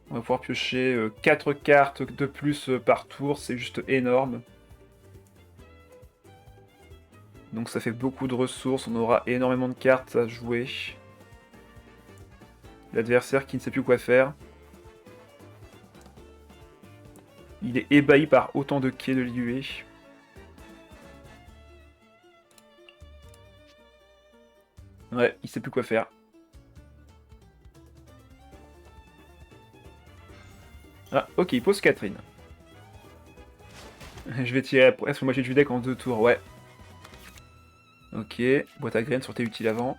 On va pouvoir piocher 4 cartes de plus par tour, c'est juste énorme. Donc ça fait beaucoup de ressources, on aura énormément de cartes à jouer. L'adversaire qui ne sait plus quoi faire. Il est ébahi par autant de quais de l'IUE. Ouais, il sait plus quoi faire. Ah, ok, il pose Catherine. Je vais tirer presque moitié du deck en 2 tours, ouais. Ok, boîte à graines sur tes utiles avant.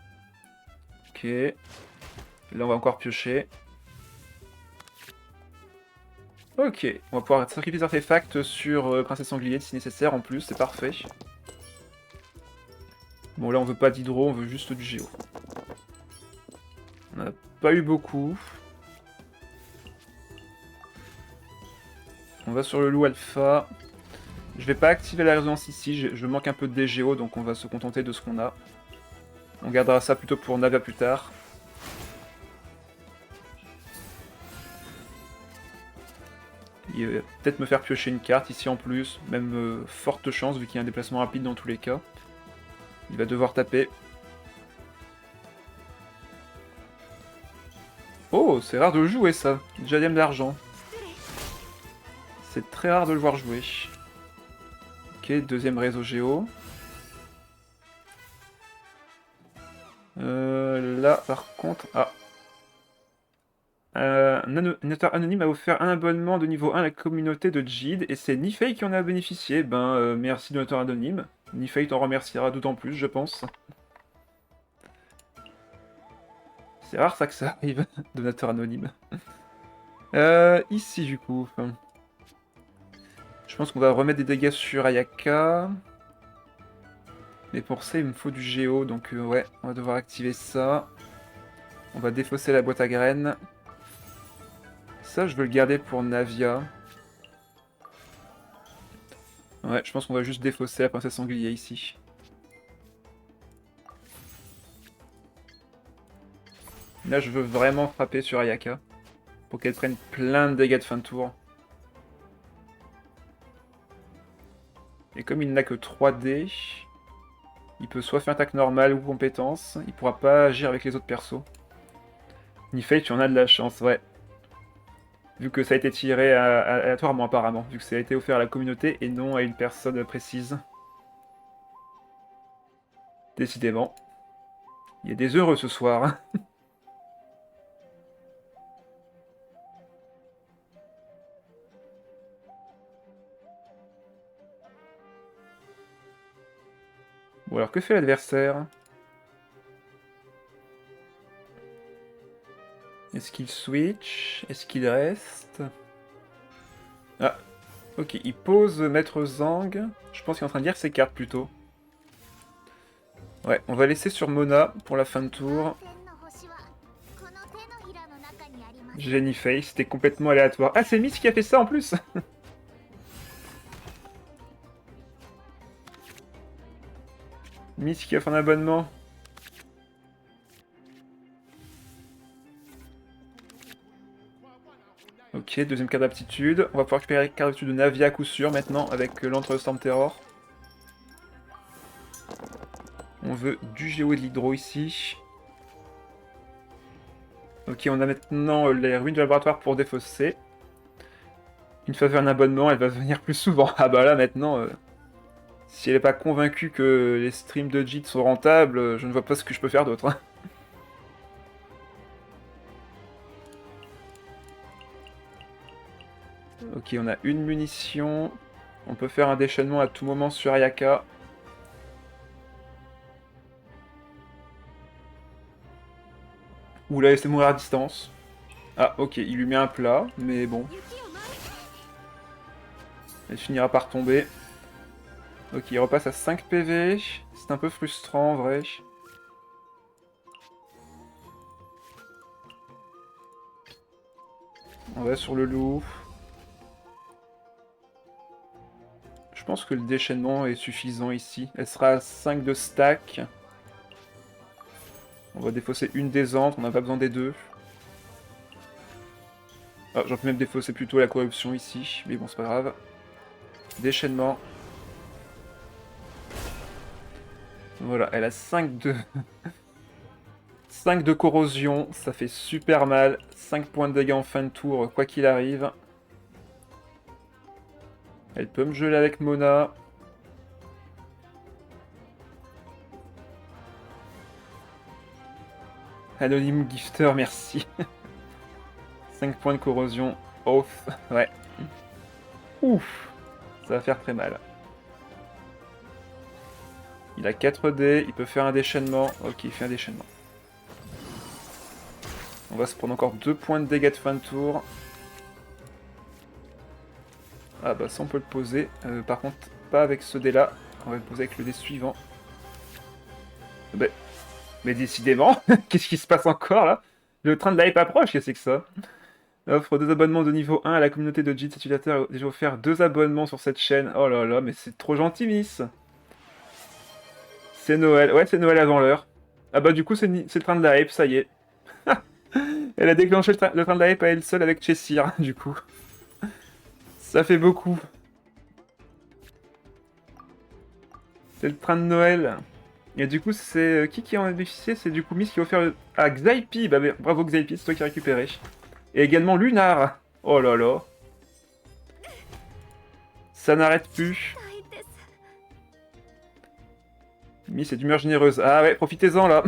Ok. Là, on va encore piocher. Ok, on va pouvoir sacrifier des artefacts sur Princesse Sanglier si nécessaire en plus, c'est parfait. Bon, là, on veut pas d'hydro, on veut juste du géo. On n'a pas eu beaucoup. On va sur le loup alpha. Je vais pas activer la résonance ici, je manque un peu de DGO, donc on va se contenter de ce qu'on a. On gardera ça plutôt pour Navia plus tard. Il va peut-être me faire piocher une carte ici en plus, même forte chance vu qu'il y a un déplacement rapide dans tous les cas. Il va devoir taper. Oh, c'est rare de le jouer ça, diadème d'argent. C'est très rare de le voir jouer. Ok, deuxième réseau géo. Là, par contre... Ah. Un auteur anonyme a offert un abonnement de niveau 1 à la communauté de Jid, et c'est Nifei qui en a bénéficié. Ben, merci donateur anonyme. Nifei t'en remerciera d'autant plus, je pense. C'est rare ça que ça arrive, donateur anonyme. Ici, du coup. Je pense qu'on va remettre des dégâts sur Ayaka. Mais pour ça, il me faut du géo, donc ouais, on va devoir activer ça. On va défausser la boîte à graines. Ça, je veux le garder pour Navia. Ouais, je pense qu'on va juste défausser la princesse sanglier ici. Là, je veux vraiment frapper sur Ayaka. Pour qu'elle prenne plein de dégâts de fin de tour. Et comme il n'a que 3D, il peut soit faire attaque normale ou compétence. Il pourra pas agir avec les autres persos. Nifei, tu en as de la chance, ouais. Vu que ça a été tiré aléatoirement apparemment. Vu que ça a été offert à la communauté et non à une personne précise. Décidément. Il y a des heureux ce soir. Bon alors que fait l'adversaire? Est-ce qu'il switch? Est-ce qu'il reste? Ah, ok, il pose Maître Zhang. Je pense qu'il est en train de lire ses cartes plutôt. Ouais, on va laisser sur Mona pour la fin de tour. Jennifer, c'était complètement aléatoire. Ah, c'est Miss qui a fait ça en plus. Miss qui offre un abonnement. Ok, deuxième carte d'aptitude. On va pouvoir récupérer la carte d'aptitude de Navia à coup sûr maintenant avec l'Entre Storm Terror. On veut du géo et de l'hydro ici. Ok, on a maintenant les ruines du laboratoire pour défausser. Une fois fait un abonnement, elle va venir plus souvent. Ah bah là maintenant, si elle n'est pas convaincue que les streams de JIT sont rentables, je ne vois pas ce que je peux faire d'autre. Hein. Ok, on a une munition. On peut faire un déchaînement à tout moment sur Ayaka. Ou la laisser mourir à distance. Ah, ok, il lui met un plat, mais bon. Elle finira par tomber. Ok, il repasse à 5 PV. C'est un peu frustrant en vrai. On va sur le loup. Je pense que le déchaînement est suffisant ici. Elle sera à 5 de stack. On va défausser une des antres, on n'a pas besoin des deux. Ah, j'aurais pu même défausser plutôt la corruption ici, mais bon, c'est pas grave. Déchaînement. Voilà, elle a 5 de... 5 de corrosion, ça fait super mal. 5 points de dégâts en fin de tour, quoi qu'il arrive. Elle peut me geler avec Mona. Anonyme Gifter, merci. 5 points de corrosion. Off. Ouais. Ouf. Ça va faire très mal. Il a 4 dés, il peut faire un déchaînement. Ok, il fait un déchaînement. On va se prendre encore 2 points de dégâts de fin de tour. Ah bah ça on peut le poser. Par contre, pas avec ce dé là. On va le poser avec le dé suivant. Bah, mais décidément, qu'est-ce qui se passe encore là? Le train de la hype approche, qu'est-ce que c'est que ça? Offre 2 abonnements de niveau 1 à la communauté de JIT utilisateur. Déjà offert 2 abonnements sur cette chaîne. Oh là là, mais c'est trop gentil, Miss. C'est Noël. Ouais, c'est Noël avant l'heure. Ah bah du coup, c'est le train de la hype, ça y est. Elle a déclenché le train de la hype à elle seule avec Cheshire, du coup. Ça fait beaucoup. C'est le train de Noël. Et du coup, c'est qui en a bénéficié? C'est du coup Miss qui a offert à Xaipi. Bah bravo Xaipi, c'est toi qui as récupéré. Et également Lunar. Oh là là. Ça n'arrête plus. Miss est d'humeur généreuse. Ah ouais, profitez-en là.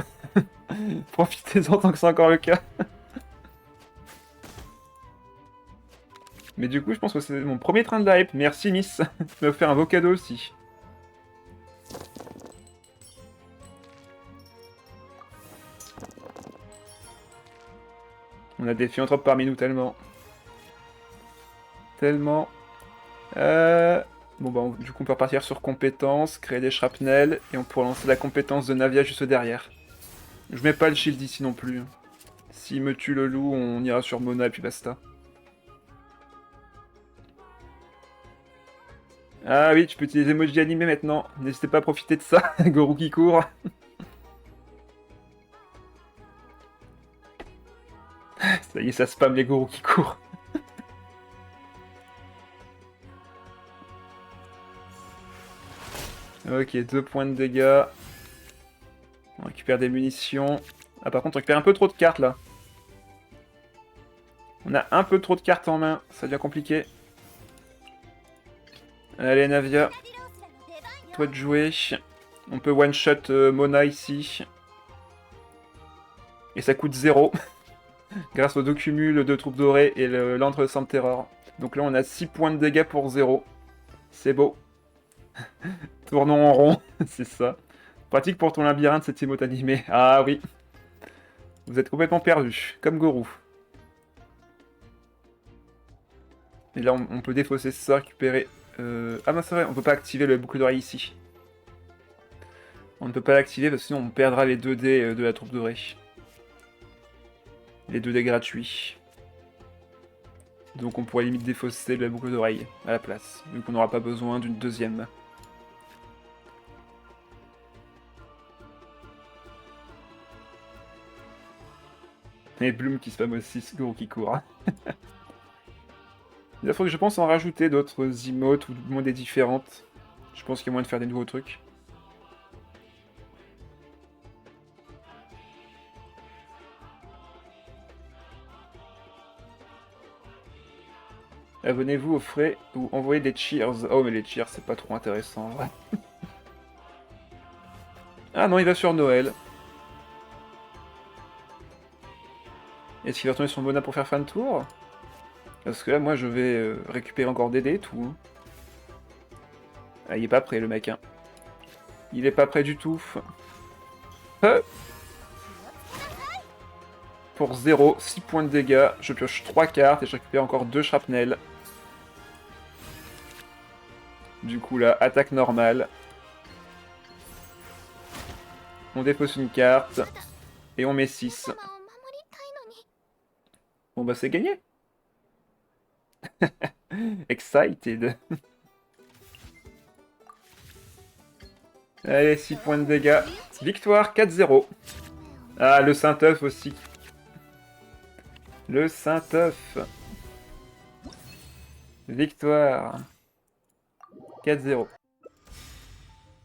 Profitez-en tant que c'est encore le cas. Mais du coup, je pense que c'est mon premier train de la hype. Merci Miss. Tu m'as offert un beau cadeau aussi. On a des philanthropes parmi nous tellement. Tellement. Bon bah du coup on peut repartir sur compétences, créer des shrapnels, et on pourra lancer la compétence de Navia juste derrière. Je mets pas le shield ici non plus. S'il me tue le loup, on ira sur Mona et puis basta. Ah oui, tu peux utiliser les emojis animés maintenant. N'hésitez pas à profiter de ça. Gorou qui court. Ça y est, ça spam les gourous qui courent. Ok, 2 points de dégâts. On récupère des munitions. Ah par contre, on récupère un peu trop de cartes là. On a un peu trop de cartes en main, ça devient compliqué. Allez Navia, toi de jouer. On peut one-shot Mona ici. Et ça coûte 0. Grâce au documul de troupes dorées et l'antre sans terror. Donc là on a 6 points de dégâts pour 0. C'est beau. Tournons en rond, c'est ça. Pratique pour ton labyrinthe cette emote animée. Ah oui. Vous êtes complètement perdu, comme Gorou. Et là on peut défausser ça, récupérer... Ah bah c'est vrai, on peut pas activer le boucle d'oreille ici. On ne peut pas l'activer parce que sinon on perdra les 2 dés de la troupe dorée. Les 2 dés gratuits. Donc on pourrait limite défausser la boucle d'oreille à la place, vu qu'on n'aura pas besoin d'une deuxième. Et Bloom qui spam aussi, Goro qui court. Il faut que je pense en rajouter d'autres emotes ou moins des différentes. Je pense qu'il y a moyen de faire des nouveaux trucs. Abonnez-vous, offrez ou envoyez des cheers. Oh mais les cheers c'est pas trop intéressant en vrai. Ah non, il va sur Noël. Est-ce qu'il va retourner sur Mona pour faire fin de tour? Parce que là moi je vais récupérer encore des dés tout. Ah il est pas prêt le mec hein. Il est pas prêt du tout. Pour 0, 6 points de dégâts, je pioche 3 cartes et je récupère encore 2 shrapnels. Du coup là, attaque normale. On dépose une carte. Et on met 6. Bon bah c'est gagné. Excited. Allez, 6 points de dégâts. Victoire 4-0. Ah, le Saint-Œuf aussi. Le Saint-Œuf. Victoire 4-0.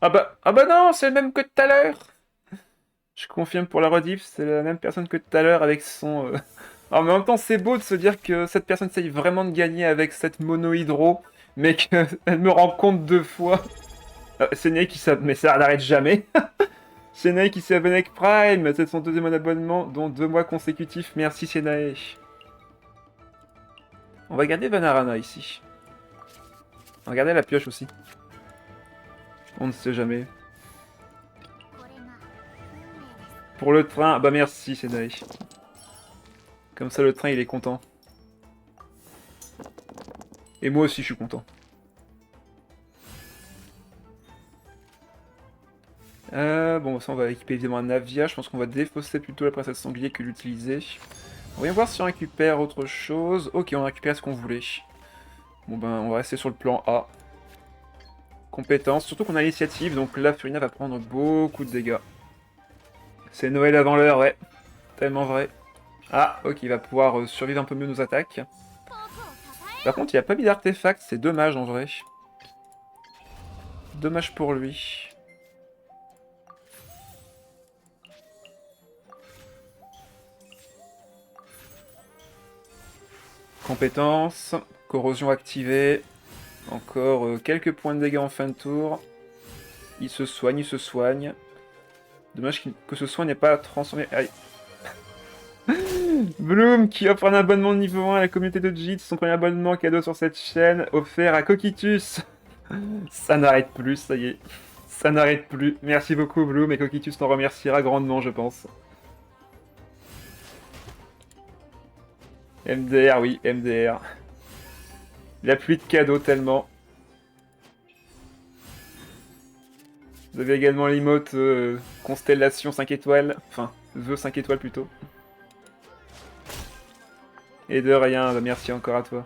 Ah bah non, c'est le même que tout à l'heure. Je confirme pour la rediff, c'est la même personne que tout à l'heure avec son... Alors, mais en même temps, c'est beau de se dire que cette personne essaye vraiment de gagner avec cette mono-hydro, mais qu'elle me rend compte 2 fois. C'est Ney qui s'abonne, mais ça n'arrête jamais. C'est Ney qui s'est abonné avec Prime, c'est son 2e abonnement, dont 2 mois consécutifs. Merci Senae. On va garder Vanarana ici. On va garder la pioche aussi. On ne sait jamais. Pour le train, bah merci Senae. Comme ça le train il est content. Et moi aussi je suis content. Bon, ça on va équiper évidemment un Navia. Je pense qu'on va défausser plutôt la princesse sanglier que l'utiliser. On va voir si on récupère autre chose. Ok, on récupère ce qu'on voulait. Bon ben, on va rester sur le plan A. Compétence, surtout qu'on a l'initiative, donc là, Furina va prendre beaucoup de dégâts. C'est Noël avant l'heure, ouais. Tellement vrai. Ah, ok, il va pouvoir survivre un peu mieux nos attaques. Par contre, il n'y a pas mis d'artefact, c'est dommage en vrai. Dommage pour lui. Compétence, corrosion activée. Encore quelques points de dégâts en fin de tour. Il se soigne, il se soigne. Dommage que ce soin n'est pas transformé. Aïe. Bloom qui offre un abonnement de niveau 1 à la communauté de JIT, son premier abonnement cadeau sur cette chaîne, offert à Coquitus. Ça n'arrête plus, ça y est. Ça n'arrête plus. Merci beaucoup Bloom et Coquitus t'en remerciera grandement, je pense. MDR, oui, MDR. La pluie de cadeaux tellement. Vous avez également l'emote Constellation 5 étoiles. Enfin, vœux 5 étoiles plutôt. Et de rien, bah merci encore à toi.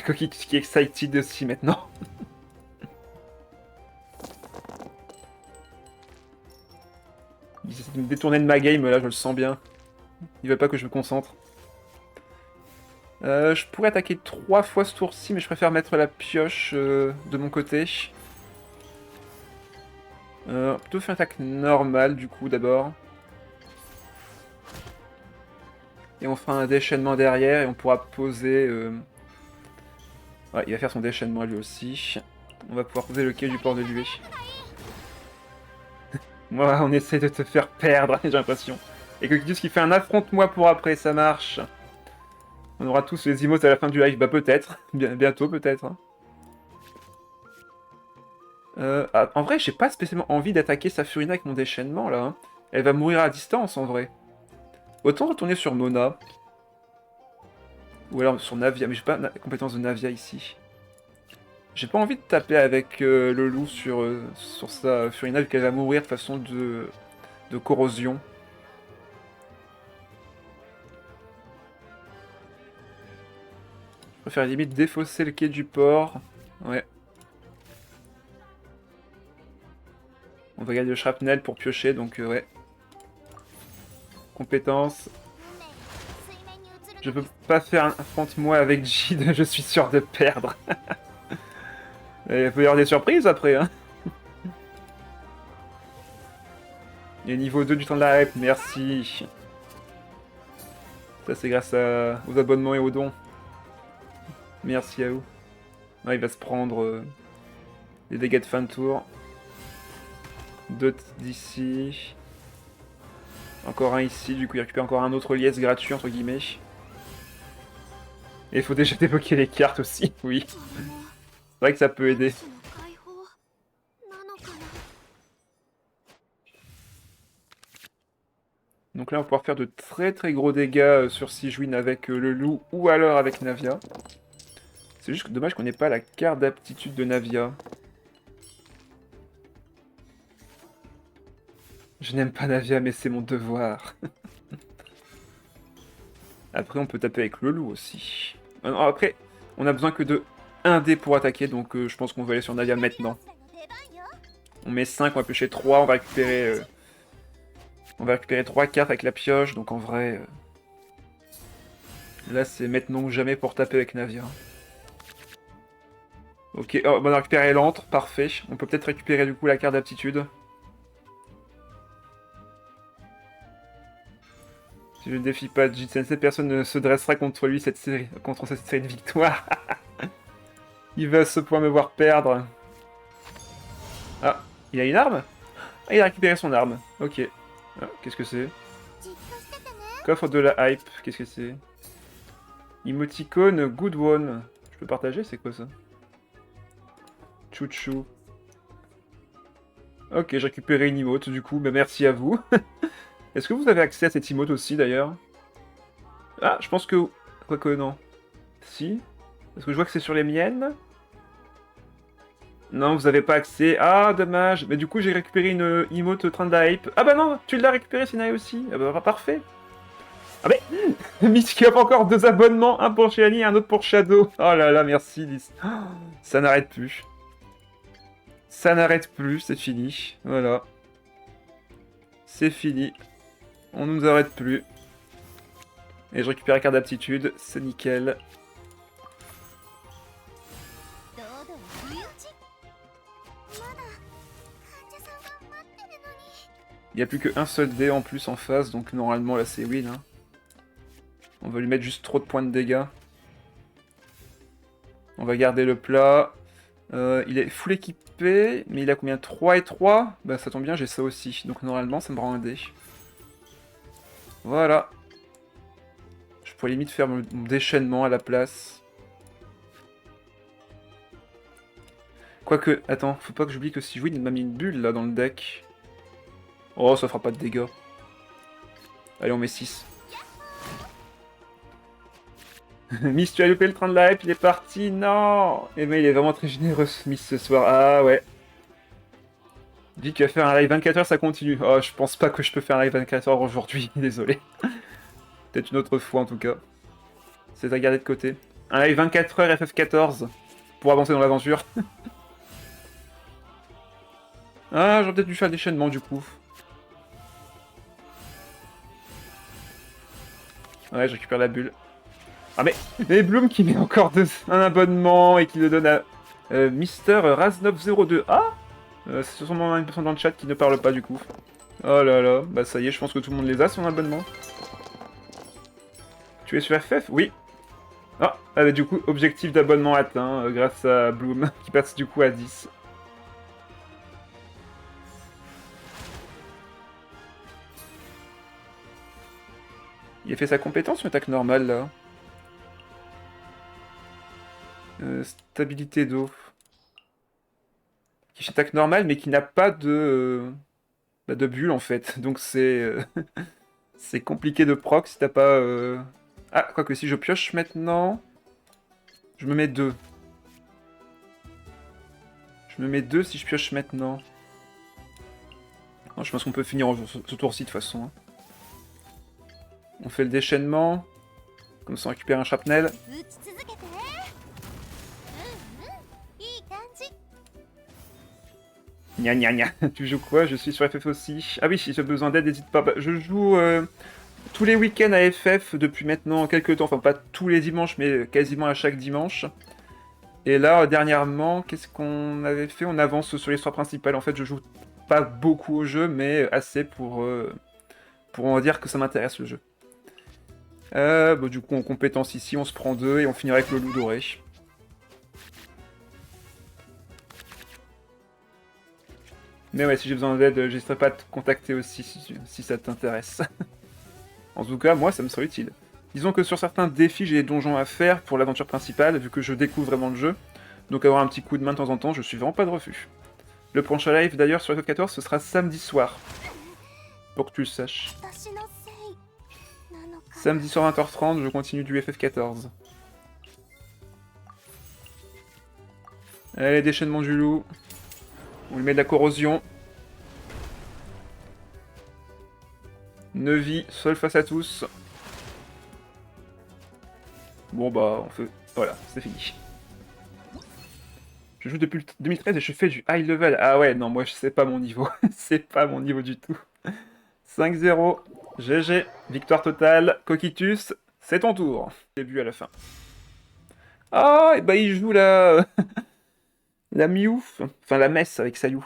Coquitus qui est excited aussi maintenant. Il essaie de me détourner de ma game là, je le sens bien. Il veut pas que je me concentre. Je pourrais attaquer 3 fois ce tour-ci, mais je préfère mettre la pioche de mon côté. Plutôt faire une attaque normale du coup d'abord. Et on fera un déchaînement derrière et on pourra poser... Ouais, il va faire son déchaînement lui aussi. On va pouvoir poser le quai du port de Lué. Moi, on essaie de te faire perdre, j'ai l'impression. Et Coquitus qui fait un affronte-moi pour après, ça marche. On aura tous les emotes à la fin du live, bah peut-être. Bientôt peut-être. En vrai, j'ai pas spécialement envie d'attaquer sa Furina avec mon déchaînement là. Hein. Elle va mourir à distance en vrai. Autant retourner sur Mona. Ou alors sur Navia, mais j'ai pas la compétence de Navia ici. J'ai pas envie de taper avec le loup sur sa Furina vu qu'elle va mourir de façon de corrosion. Je préfère limite défausser le quai du port. Ouais. On va garder le shrapnel pour piocher, donc ouais. Compétence. Je peux pas faire un affronte-moi avec Jid, je suis sûr de perdre. Il peut y avoir des surprises après, hein. Et niveau 2 du temps de la rep, merci. Ça c'est grâce aux abonnements et aux dons. Merci à vous. Ouais, il va se prendre des dégâts de fin de tour. 2 d'ici. Encore un ici, du coup il récupère encore un autre liesse gratuit entre guillemets. Et il faut déjà débloquer les cartes aussi, oui. C'est vrai que ça peut aider. Donc là on va pouvoir faire de très gros dégâts sur Sigewinne avec le loup ou alors avec Navia. C'est juste dommage qu'on n'ait pas la carte d'aptitude de Navia. Je n'aime pas Navia mais c'est mon devoir. Après on peut taper avec le loup aussi. Après on a besoin que de 1 dé pour attaquer donc je pense qu'on va aller sur Navia maintenant. On met 5, on va piocher 3, on va récupérer 3 cartes avec la pioche, donc en vrai... là, c'est maintenant ou jamais pour taper avec Navia. Ok, oh, on a récupéré l'antre, parfait. On peut peut-être récupérer du coup la carte d'aptitude. Si je ne défie pas Jitensei, personne ne se dressera contre lui contre cette série de victoires. Il va à ce point me voir perdre. Ah, il a une arme? Ah, il a récupéré son arme. Ok. Ah, qu'est-ce que c'est? Coffre de la hype, qu'est-ce que c'est? Emoticon Good One. Je peux partager? C'est quoi ça? Chouchou. Ok, j'ai récupéré une emote du coup, bah merci à vous. Est-ce que vous avez accès à cette emote aussi d'ailleurs? Ah, je pense que... Quoique non. Si? Parce que je vois que c'est sur les miennes. Non, vous avez pas accès. Ah, dommage. Mais du coup, j'ai récupéré une emote train de la hype. Ah bah non, tu l'as récupéré, Sinaï aussi. Ah bah parfait. Ah mais Mitsuki a encore 2 abonnements, un pour Shani et un autre pour Shadow. Oh là là, merci Lys. Oh, ça n'arrête plus. Ça n'arrête plus, c'est fini. Voilà. C'est fini. On nous arrête plus. Et je récupère la carte d'aptitude, c'est nickel. Il n'y a plus qu'un seul dé en plus en face, donc normalement là c'est win. Hein. On va lui mettre juste trop de points de dégâts. On va garder le plat. Il est full équipé, mais il a combien? 3 et 3? Bah ça tombe bien, j'ai ça aussi. Donc normalement ça me rend un dé. Voilà. Je pourrais limite faire mon déchaînement à la place. Quoique, attends, faut pas que j'oublie que si je win, il m'a mis une bulle là dans le deck. Oh, ça fera pas de dégâts. Allez, on met 6. Miss, tu as loupé le train de la hype, il est parti, non. Eh ben, il est vraiment très généreux, Miss, ce soir. Ah ouais. Dis que faire un live 24 heures, ça continue. Oh, je pense pas que je peux faire un live 24 heures aujourd'hui, désolé. Peut-être une autre fois, en tout cas. C'est à garder de côté. Un live 24 heures FF14, pour avancer dans l'aventure. Ah, j'aurais peut-être dû faire le déchaînement, du coup. Ouais, je récupère la bulle. Ah mais Bloom qui met encore un abonnement et qui le donne à Mister Raznov02. Ah c'est sûrement une personne dans le chat qui ne parle pas du coup. Oh là là, bah ça y est, je pense que tout le monde les a son abonnement. Tu es sur FF? Oui. Ah, bah, du coup, objectif d'abonnement atteint grâce à Bloom qui passe du coup à 10. Il a fait sa compétence ou attaque normale là? Stabilité d'eau. Qui fait attaque normale mais qui n'a pas de bulle en fait. Donc c'est compliqué de proc si t'as pas... Ah, quoique si je pioche maintenant... Je me mets 2. Je me mets 2 si je pioche maintenant. Non, je pense qu'on peut finir ce tour-ci de toute façon. Hein. On fait le déchaînement. Comme ça on récupère un shrapnel. Gna gna gna. Tu joues quoi? Je suis sur FF aussi. Ah oui, si tu as besoin d'aide, n'hésite pas. Bah, je joue tous les week-ends à FF depuis maintenant quelques temps. Enfin, pas tous les dimanches, mais quasiment à chaque dimanche. Et là, dernièrement, qu'est-ce qu'on avait fait? On avance sur l'histoire principale. En fait, je joue pas beaucoup au jeu, mais assez pour on va dire que ça m'intéresse le jeu. Bah, du coup, en compétence ici, on se prend 2 et on finira avec le loup doré. Mais ouais, si j'ai besoin d'aide, j'hésiterai pas à te contacter aussi si ça t'intéresse. En tout cas, moi, ça me serait utile. Disons que sur certains défis, j'ai des donjons à faire pour l'aventure principale, vu que je découvre vraiment le jeu. Donc avoir un petit coup de main de temps en temps, je suis vraiment pas de refus. Le prochain live, d'ailleurs, sur FF14, ce sera samedi soir. Pour que tu le saches. Samedi soir 20h30, je continue du FF14. Allez, déchaînement du loup. On lui met de la corrosion. 9 vies, seul face à tous. Bon bah, on fait... Voilà, c'est fini. Je joue depuis 2013 et je fais du high level. Ah ouais, non, moi, c'est pas mon niveau. C'est pas mon niveau du tout. 5-0. GG. Victoire totale. Coquitus, c'est ton tour. Début à la fin. Ah, et bah il joue la Miouf. Enfin, la messe avec Sayou.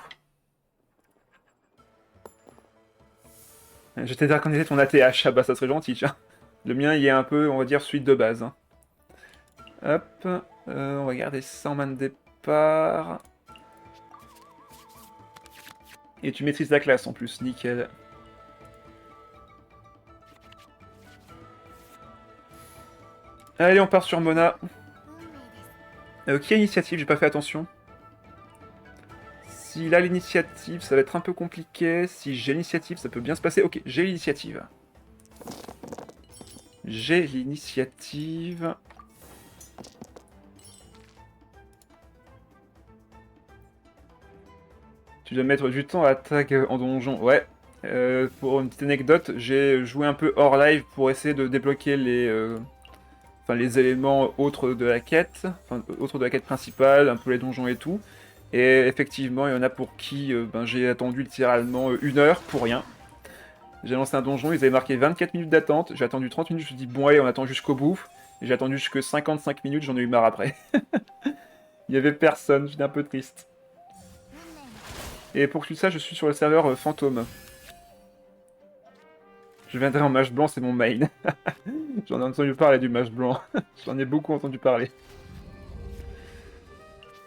Je t'ai reconnaissé ton ATH. Ah bah ça serait gentil, tiens. Le mien, il est un peu, on va dire, suite de base. Hein. Hop. On va garder 100 mains de départ. Et tu maîtrises la classe en plus, nickel. Allez, on part sur Mona. Qui a l'initiative? J'ai pas fait attention. S'il a l'initiative, ça va être un peu compliqué. Si j'ai l'initiative, ça peut bien se passer. Ok, j'ai l'initiative. J'ai l'initiative. Tu dois mettre du temps à tag en donjon. Ouais. Pour une petite anecdote, j'ai joué un peu hors live pour essayer de débloquer les éléments autres de la quête, enfin autres de la quête principale, un peu les donjons et tout. Et effectivement, il y en a pour qui j'ai attendu littéralement 1 heure pour rien. J'ai lancé un donjon, ils avaient marqué 24 minutes d'attente, j'ai attendu 30 minutes, je me suis dit bon allez, on attend jusqu'au bout. J'ai attendu jusque 55 minutes, j'en ai eu marre après. Il y avait personne, j'étais un peu triste. Et pour que tu le saches, je suis sur le serveur fantôme. Je viendrai en mage blanc, c'est mon main. J'en ai entendu parler du mage blanc. J'en ai beaucoup entendu parler.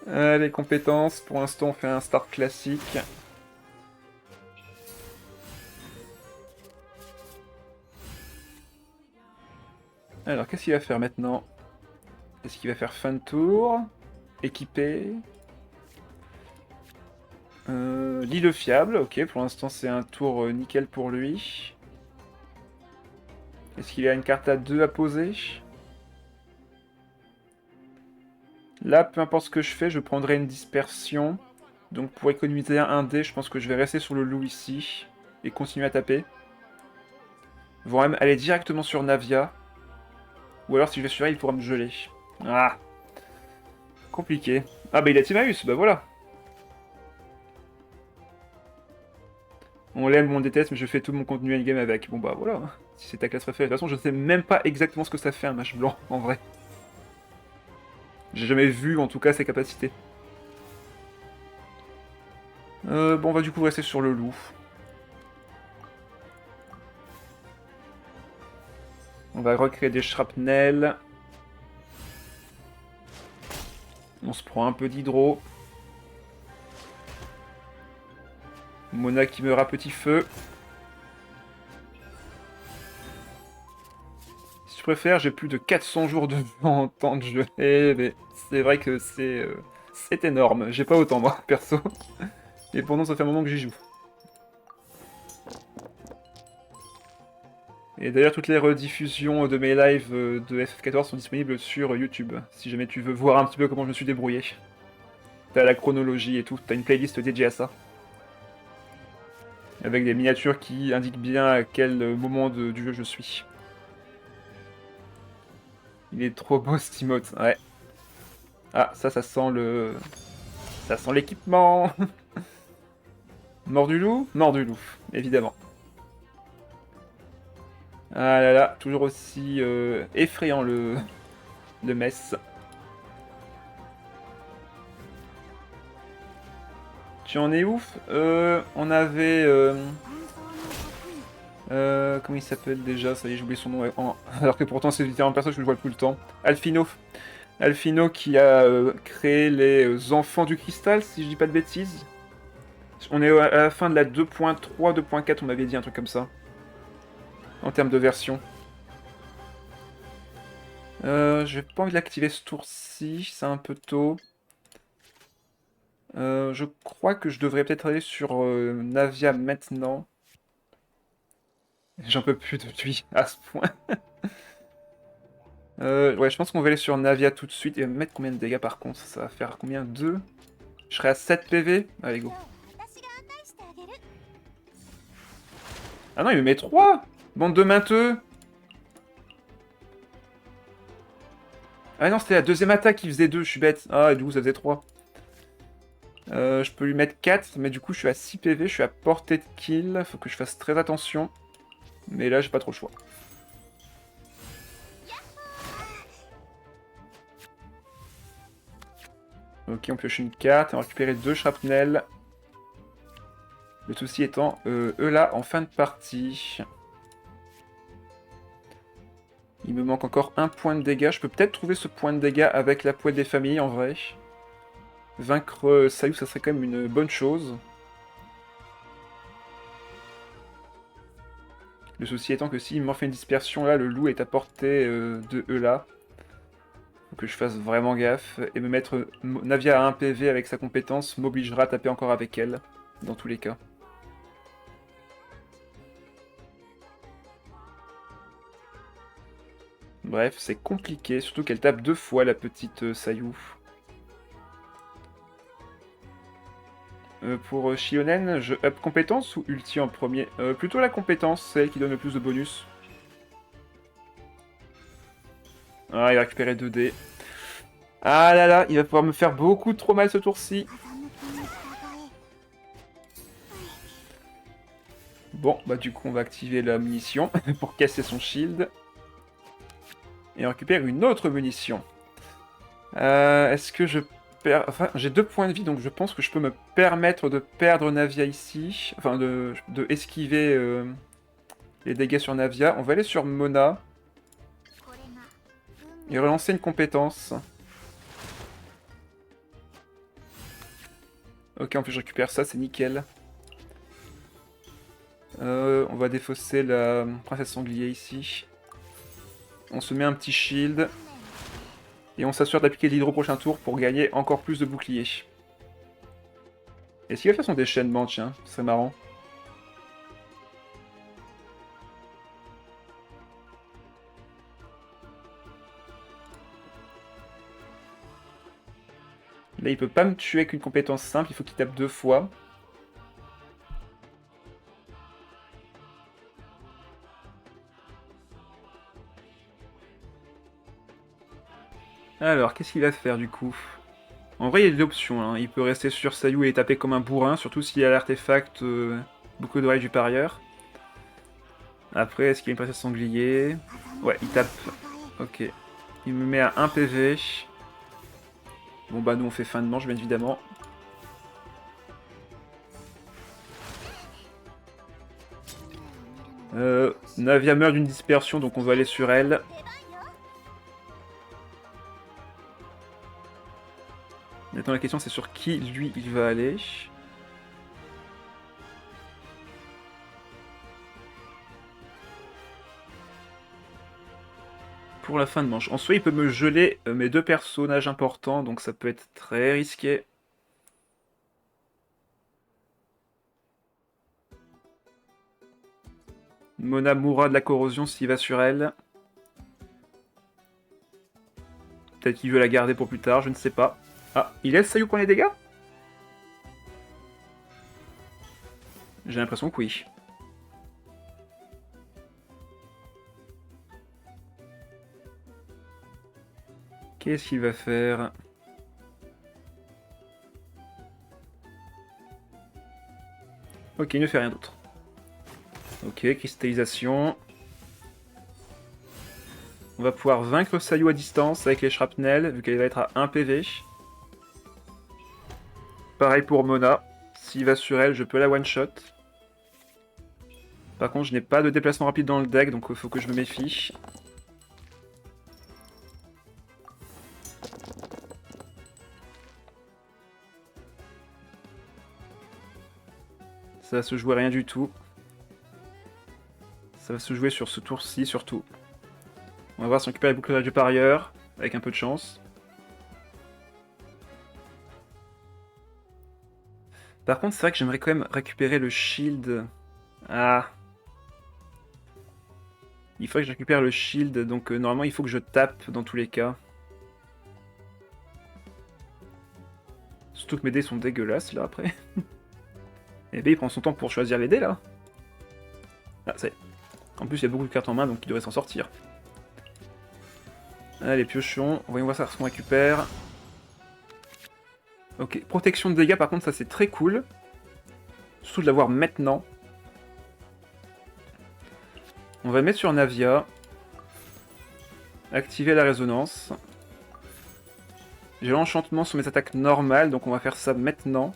Les compétences, pour l'instant on fait un start classique. Alors qu'est-ce qu'il va faire maintenant? Est-ce qu'il va faire fin de tour? Équipé? L'île fiable, ok, pour l'instant c'est un tour nickel pour lui. Est-ce qu'il a une carte à 2 à poser? Là, peu importe ce que je fais, je prendrai une dispersion. Donc pour économiser un dé, je pense que je vais rester sur le loup ici. Et continuer à taper. Vont même aller directement sur Navia. Ou alors si je vais sur elle, il pourra me geler. Ah, compliqué. Ah bah il a Timaeus, bah voilà. On l'aime ou on déteste, mais je fais tout mon contenu endgame avec. Bon bah voilà, si c'est ta classe préférée. De toute façon, je ne sais même pas exactement ce que ça fait un mage blanc, en vrai. J'ai jamais vu, en tout cas, ses capacités. Bon, on va du coup rester sur le loup. On va recréer des shrapnels. On se prend un peu d'hydro. Mona qui meurt à petit feu. Si tu préfères, j'ai plus de 400 jours de vue en temps de jeu. Eh mais c'est vrai que c'est énorme. J'ai pas autant moi, perso. Et pourtant ça fait un moment que j'y joue. Et d'ailleurs toutes les rediffusions de mes lives de FF14 sont disponibles sur YouTube. Si jamais tu veux voir un petit peu comment je me suis débrouillé. T'as la chronologie et tout, t'as une playlist dédiée à ça. Avec des miniatures qui indiquent bien à quel moment du jeu je suis. Il est trop beau cet emote, ouais. Ah, ça sent le... Ça sent l'équipement. Mort du loup? Mort du loup, évidemment. Ah là là, toujours aussi effrayant le mess. Tu en es ouf? On avait... comment il s'appelle déjà? Ça y est, j'ai oublié son nom. Alors que pourtant c'est littéralement un personnage que je vois tout le temps. Alphino. Alphino qui a créé les enfants du cristal, si je dis pas de bêtises. On est à la fin de la 2.3, 2.4, on m'avait dit un truc comme ça. En termes de version. J'ai pas envie de l'activer ce tour-ci, c'est un peu tôt. Je crois que je devrais peut-être aller sur Navia maintenant. J'en peux plus de lui à ce point. Ouais, je pense qu'on va aller sur Navia tout de suite et mettre combien de dégâts par contre? Ça va faire combien? 2? Je serai à 7 PV? Allez, go. Ah non, il me met 3! Bande de mainteux! Ah non, c'était la deuxième attaque qui faisait 2, je suis bête. Ah, et du coup, ça faisait 3. Je peux lui mettre 4, mais du coup je suis à 6 PV, je suis à portée de kill. Faut que je fasse très attention. Mais là j'ai pas trop le choix. Ok, on pioche une carte et on va récupérer 2 shrapnel. Le souci étant, eux là, en fin de partie. Il me manque encore un point de dégâts. Je peux peut-être trouver ce point de dégâts avec la poêle des familles, en vrai. Vaincre Sayu, ça serait quand même une bonne chose. Le souci étant que s'il m'en fait une dispersion là, le loup est à portée de eux là. Faut que je fasse vraiment gaffe. Et me mettre Navia à 1 PV avec sa compétence m'obligera à taper encore avec elle. Dans tous les cas. Bref, c'est compliqué, surtout qu'elle tape 2 fois la petite Sayu. Pour Shionen, je up compétence ou ulti en premier? Plutôt la compétence, c'est elle qui donne le plus de bonus. Ah, il va récupérer 2 dés. Ah là là, il va pouvoir me faire beaucoup trop mal ce tour-ci. Bon, bah du coup, on va activer la munition pour casser son shield. Et on récupère une autre munition. Est-ce que je perds... Enfin, j'ai 2 points de vie, donc je pense que je peux me permettre de perdre Navia ici. Enfin, de esquiver les dégâts sur Navia. On va aller sur Mona. Et relancer une compétence. Ok, en plus je récupère ça, c'est nickel. On va défausser la princesse sanglier ici. On se met un petit shield. Et on s'assure d'appliquer l'hydro au prochain tour pour gagner encore plus de boucliers. Est-ce qu'il va faire son déchaînement, tiens? Ce serait marrant. Là, il peut pas me tuer avec une compétence simple, il faut qu'il tape 2 fois. Alors, qu'est-ce qu'il va faire du coup? En vrai, il y a des options. Hein. Il peut rester sur Sayu et taper comme un bourrin, surtout s'il y a l'artefact beaucoup d'oreilles du parieur. Après, est-ce qu'il y a une princesse sanglier? Ouais, il tape. Ok. Il me met à 1 PV. Bon bah nous on fait fin de manche bien évidemment. Navia meurt d'une dispersion donc on va aller sur elle. Maintenant la question c'est sur qui lui il va aller. Pour la fin de manche. En soi il peut me geler mes 2 personnages importants donc ça peut être très risqué. Mona mourra de la corrosion s'il va sur elle. Peut-être qu'il veut la garder pour plus tard, je ne sais pas. Ah, il laisse Sayu prendre les dégâts? J'ai l'impression que oui. Qu'est-ce qu'il va faire? Ok, il ne fait rien d'autre. Ok, cristallisation. On va pouvoir vaincre Sayu à distance avec les shrapnel, vu qu'elle va être à 1 PV. Pareil pour Mona. S'il va sur elle, je peux la one-shot. Par contre, je n'ai pas de déplacement rapide dans le deck, donc il faut que je me méfie. Ça va se jouer rien du tout. Ça va se jouer sur ce tour-ci surtout. On va voir si on récupère les boucles du parieur, avec un peu de chance. Par contre, c'est vrai que j'aimerais quand même récupérer le shield. Ah. Il faudrait que je récupère le shield, donc normalement il faut que je tape dans tous les cas. Surtout que mes dés sont dégueulasses là après. Et ben il prend son temps pour choisir les dés là. Ah, ça y est. En plus il y a beaucoup de cartes en main donc il devrait s'en sortir. Allez, piochons. Voyons voir ça ce qu'on récupère. Ok, protection de dégâts par contre ça c'est très cool. Surtout de l'avoir maintenant. On va mettre sur Navia. Activer la résonance. J'ai l'enchantement sur mes attaques normales, donc on va faire ça maintenant.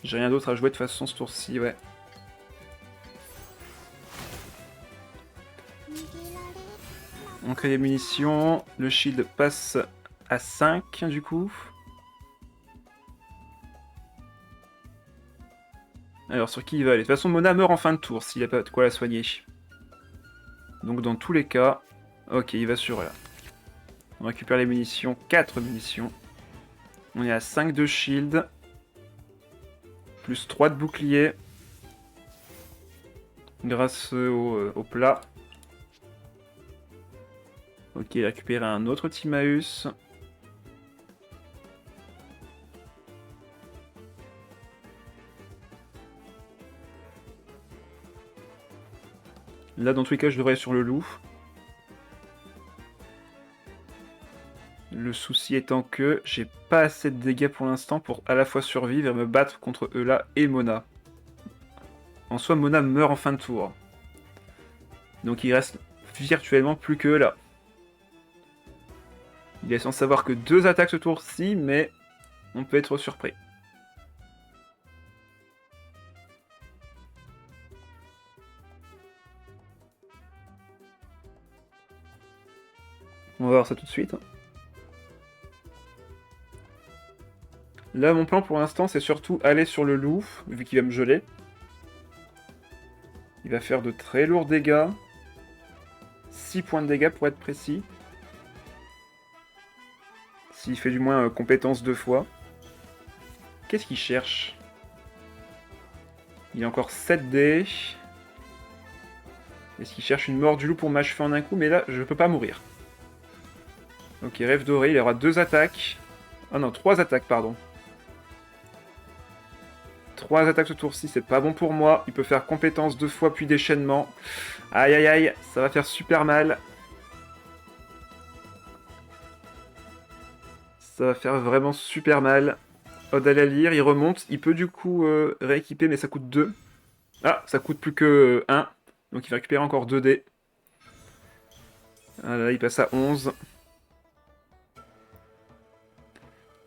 J'ai rien d'autre à jouer de toute façon ce tour-ci, ouais. On crée des munitions. Le shield passe à 5 du coup. Alors sur qui il va aller? De toute façon Mona meurt en fin de tour s'il a pas de quoi la soigner. Donc dans tous les cas... Ok, il va sur là. On récupère les munitions, 4 munitions. On est à 5 de shield. Plus 3 de bouclier. Grâce au plat. Ok, récupérer un autre Timaeus. Là, dans tous les cas, je devrais être sur le loup. Le souci étant que j'ai pas assez de dégâts pour l'instant pour à la fois survivre et me battre contre Eula et Mona. En soi, Mona meurt en fin de tour. Donc il reste virtuellement plus que Eula. Il est censé avoir que 2 attaques ce tour-ci, mais on peut être surpris. On va voir ça tout de suite. Là, mon plan pour l'instant, c'est surtout aller sur le loup, vu qu'il va me geler. Il va faire de très lourds dégâts. 6 points de dégâts pour être précis. S'il fait du moins compétence 2 fois. Qu'est-ce qu'il cherche? Il a encore 7 dés. Est-ce qu'il cherche une mort du loup pour m'achever en un coup? Mais là, je peux pas mourir. Ok, rêve doré, il aura 2 attaques. Ah non, 3 attaques, pardon. 3 attaques ce tour-ci, c'est pas bon pour moi. Il peut faire compétence 2 fois puis déchaînement. Aïe aïe aïe, ça va faire super mal. Ça va faire vraiment super mal. Odalalir, il remonte. Il peut du coup rééquiper, mais ça coûte 2. Ah, ça coûte plus que 1. Donc il va récupérer encore 2 dés. Voilà, il passe à 11.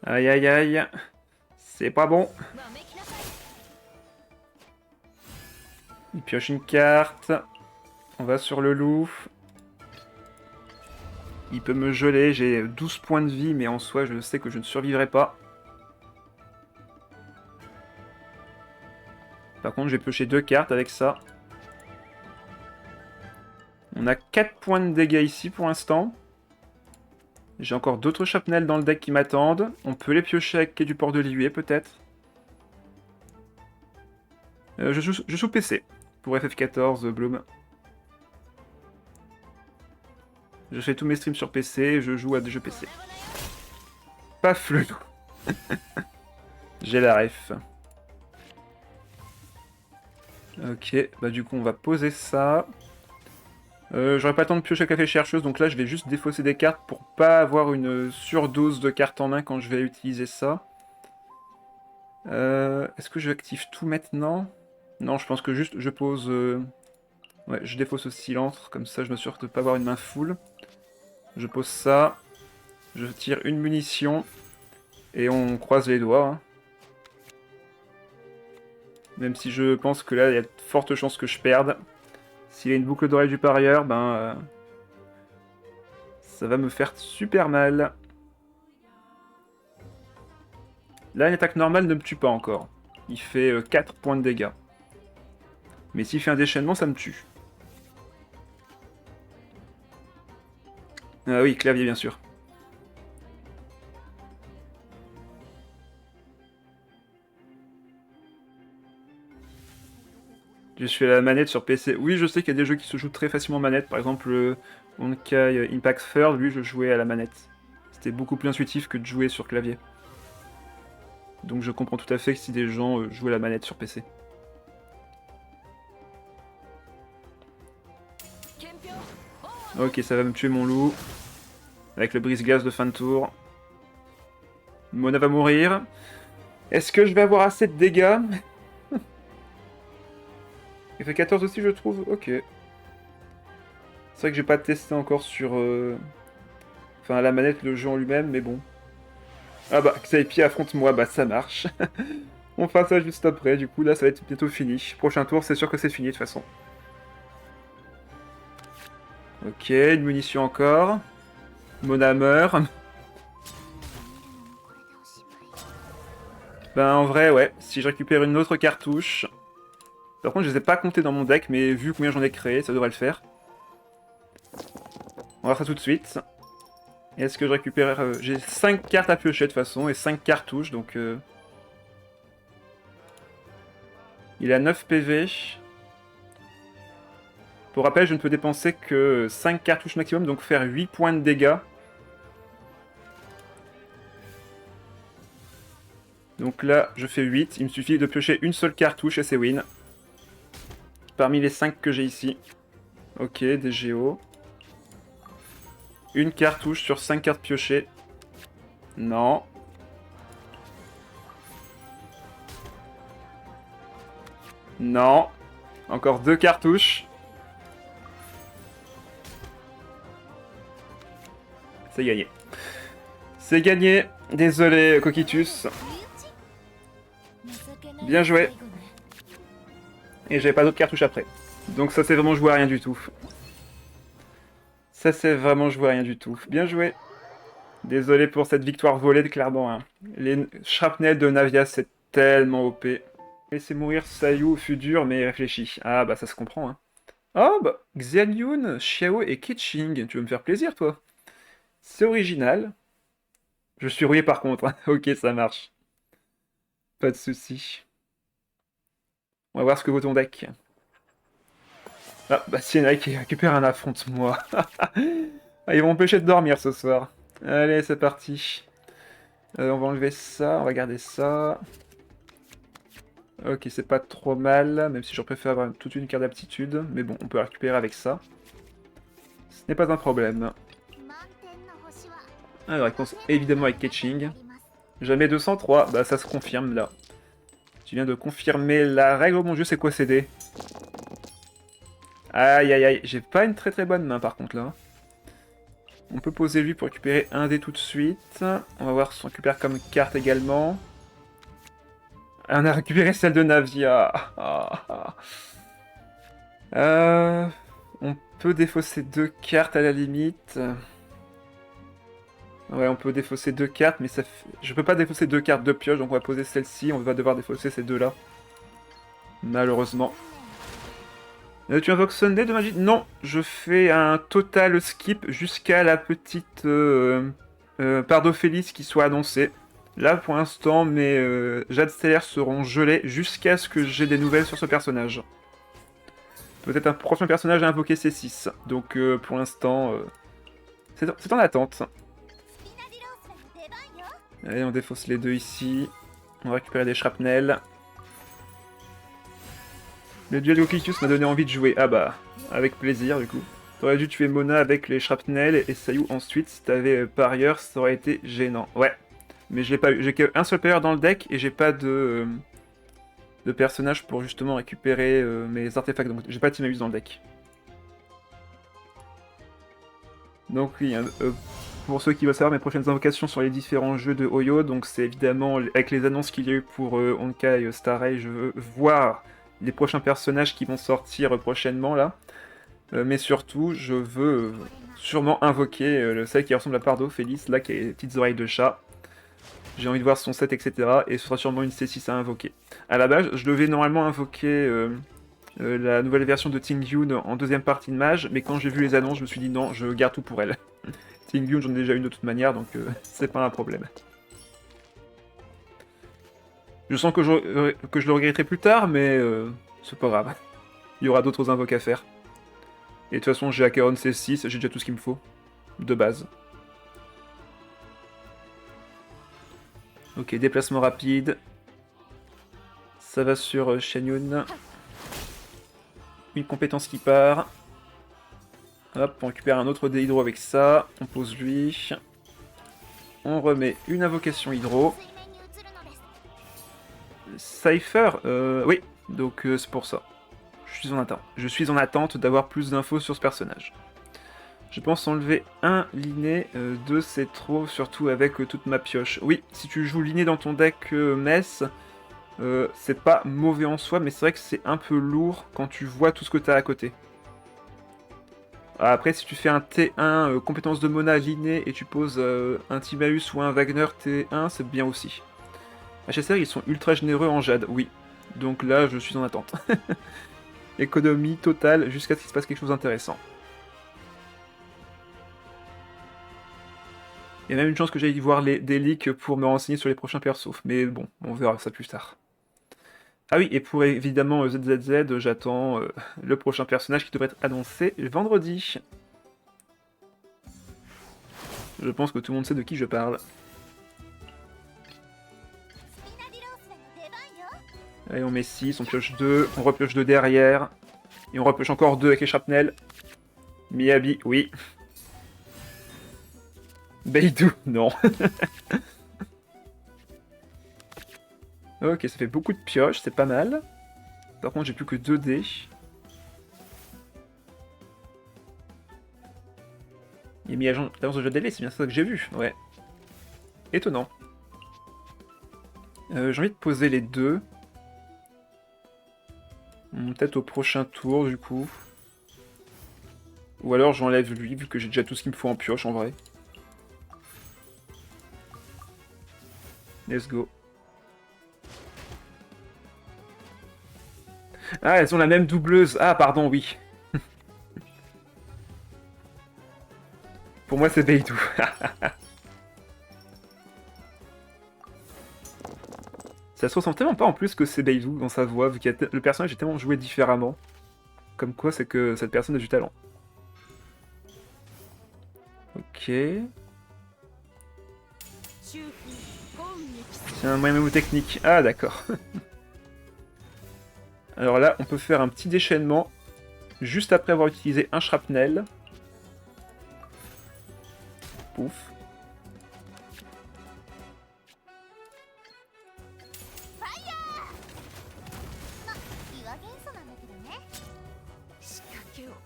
Aïe aïe aïe. C'est pas bon. Il pioche une carte. On va sur le loup. Il peut me geler, j'ai 12 points de vie, mais en soi, je sais que je ne survivrai pas. Par contre, je vais piocher 2 cartes avec ça. On a 4 points de dégâts ici pour l'instant. J'ai encore d'autres chapnels dans le deck qui m'attendent. On peut les piocher avec Quai du Port de Liyue, peut-être. Je joue PC pour FF14 Bloom. Je fais tous mes streams sur PC, je joue à des jeux PC. Paf le loup. J'ai la ref. Ok, bah du coup on va poser ça. J'aurais pas le temps de piocher café chercheuse, donc là je vais juste défausser des cartes pour pas avoir une surdose de cartes en main quand je vais utiliser ça. Est-ce que j'active tout maintenant? Non, je pense que juste je pose... Ouais, je défausse au silence, comme ça je m'assure de ne pas avoir une main full. Je pose ça, je tire une munition, et on croise les doigts. Hein. Même si je pense que là, il y a de fortes chances que je perde. S'il y a une boucle d'oreille du parieur, ben... ça va me faire super mal. Là, une attaque normale ne me tue pas encore. Il fait 4 points de dégâts. Mais s'il fait un déchaînement, ça me tue. Ah oui, clavier, bien sûr. Je suis à la manette sur PC. Oui, je sais qu'il y a des jeux qui se jouent très facilement manette. Par exemple, Honkai Impact Third, lui, je jouais à la manette. C'était beaucoup plus intuitif que de jouer sur clavier. Donc je comprends tout à fait que si des gens jouent à la manette sur PC. Ok, ça va me tuer mon loup. Avec le brise-glace de fin de tour. Mona va mourir. Est-ce que je vais avoir assez de dégâts? Il fait 14 aussi, je trouve. Ok. C'est vrai que j'ai pas testé encore sur... Enfin, la manette, le jeu en lui-même, mais bon. Ah bah, Xaipi affronte-moi, bah ça marche. On fera ça juste après, du coup, là, ça va être bientôt fini. Prochain tour, c'est sûr que c'est fini, de toute façon. Ok, une munition encore. Mona meurt. Ben, en vrai, ouais. Si je récupère une autre cartouche... Par contre, je les ai pas comptés dans mon deck, mais vu combien j'en ai créé, ça devrait le faire. On va faire ça tout de suite. Est-ce que je récupère... j'ai 5 cartes à piocher de toute façon, et 5 cartouches, donc... Il a 9 PV. Pour rappel, je ne peux dépenser que 5 cartouches maximum, donc faire 8 points de dégâts. Donc là, je fais 8. Il me suffit de piocher une seule cartouche et c'est win. Parmi les 5 que j'ai ici. Ok, des géos. Une cartouche sur 5 cartes piochées. Non. Non. Encore 2 cartouches. C'est gagné. C'est gagné. Désolé, Coquitus. Bien joué. Et j'avais pas d'autres cartouches après. Donc ça c'est vraiment joué à rien du tout. Ça c'est vraiment joué à rien du tout. Bien joué. Désolé pour cette victoire volée de clairement. Hein. Les shrapnel de Navia c'est tellement OP. Laisser mourir Sayu fut dur mais réfléchi. Ah bah ça se comprend. Hein. Oh bah Xianyun, Xiao et Keqing. Tu veux me faire plaisir toi? C'est original. Je suis rouillé par contre. Hein. Ok ça marche. Pas de soucis. On va voir ce que vaut ton deck. Ah, bah Sienna qui récupère un affronte-moi. Ah, ils vont m'empêcher de dormir ce soir. Allez, c'est parti. On va enlever ça, on va garder ça. Ok, c'est pas trop mal, même si je préfère avoir toute une carte d'aptitude. Mais bon, on peut la récupérer avec ça. Ce n'est pas un problème. Alors, il commence évidemment avec Ketching. Jamais 203, bah ça se confirme là. Tu viens de confirmer la règle. Oh mon dieu, c'est quoi CD? Aïe aïe aïe, j'ai pas une très très bonne main par contre là. On peut poser lui pour récupérer un dé tout de suite. On va voir si on récupère comme carte également. Ah, on a récupéré celle de Navia. On peut défausser 2 cartes à la limite. Ouais, on peut défausser 2 cartes, mais ça je peux pas défausser 2 cartes de pioche, donc on va poser celle-ci. On va devoir défausser ces deux-là. Malheureusement. Tu invoques Sunday de magie? Non, je fais un total skip jusqu'à la petite Pardophélis qui soit annoncée. Là, pour l'instant, mes jades stellaires seront gelés jusqu'à ce que j'ai des nouvelles sur ce personnage. Peut-être un prochain personnage à invoquer C6. Donc, pour l'instant, c'est en attente. Allez, on défausse les deux ici. On va récupérer des shrapnels. Le duel Gokikus m'a donné envie de jouer. Ah bah, avec plaisir du coup. T'aurais dû tuer Mona avec les shrapnels et Sayu ensuite. Si t'avais parieur, ça aurait été gênant. Ouais, mais je l'ai pas eu. J'ai qu'un seul parieur dans le deck et j'ai pas de personnage pour justement récupérer mes artefacts. Donc j'ai pas de Timawus dans le deck. Donc oui, hein, pour ceux qui veulent savoir mes prochaines invocations sur les différents jeux de Oyo, donc c'est évidemment avec les annonces qu'il y a eu pour Honkai Star Rail, je veux voir les prochains personnages qui vont sortir prochainement là. Mais surtout, je veux sûrement invoquer celle qui ressemble à Pardo, Félix, là qui a les petites oreilles de chat. J'ai envie de voir son set, etc. Et ce sera sûrement une C6 à invoquer. À la base, je devais normalement invoquer la nouvelle version de Ting Yun en deuxième partie de Mage, mais quand j'ai vu les annonces, je me suis dit non, je garde tout pour elle. Ting Yun, j'en ai déjà une de toute manière, donc c'est pas un problème. Je sens que je le regretterai plus tard, mais c'est pas grave. Il y aura d'autres invoques à faire. Et de toute façon, j'ai Acheron C6, j'ai déjà tout ce qu'il me faut. De base. Ok, déplacement rapide. Ça va sur Shenyun. Une compétence qui part. Hop, on récupère un autre dé hydro avec ça. On pose lui. On remet une invocation hydro. Cypher, oui, donc c'est pour ça. Je suis en attente d'avoir plus d'infos sur ce personnage. Je pense enlever un Linné, 2 c'est trop, surtout avec toute ma pioche. Oui, si tu joues Linné dans ton deck Mess, c'est pas mauvais en soi, mais c'est vrai que c'est un peu lourd quand tu vois tout ce que t'as à côté. Après, si tu fais un T1 compétence de Mona Linné et tu poses un Timaeus ou un Wagner T1, c'est bien aussi. HSR, ils sont ultra généreux en jade, oui. Donc là, je suis en attente. Économie totale jusqu'à ce qu'il se passe quelque chose d'intéressant. Il y a même une chance que j'aille voir des leaks pour me renseigner sur les prochains persos. Mais bon, on verra ça plus tard. Ah oui, et pour évidemment ZZZ, j'attends le prochain personnage qui devrait être annoncé vendredi. Je pense que tout le monde sait de qui je parle. Allez, on met 6, on pioche 2, on repioche 2 derrière. Et on repioche encore 2 avec les shrapnel. Miyabi, oui. Beidou, non. Ok, ça fait beaucoup de pioches, c'est pas mal. Par contre, j'ai plus que 2 dés. Il est mis à l'agence de jeu délai, c'est bien ça que j'ai vu, ouais. Étonnant. J'ai envie de poser les deux. Peut-être au prochain tour, du coup. Ou alors j'enlève lui, vu que j'ai déjà tout ce qu'il me faut en pioche, en vrai. Let's go. Ah, elles ont la même doubleuse. Ah, pardon, oui. Pour moi, c'est Beidou. Ça se ressent tellement pas en plus que c'est Beidou dans sa voix, vu que le personnage est tellement joué différemment. Comme quoi, c'est que cette personne a du talent. Ok. C'est un moyen mémo technique. Ah, d'accord. Alors là, on peut faire un petit déchaînement juste après avoir utilisé un shrapnel. Pouf.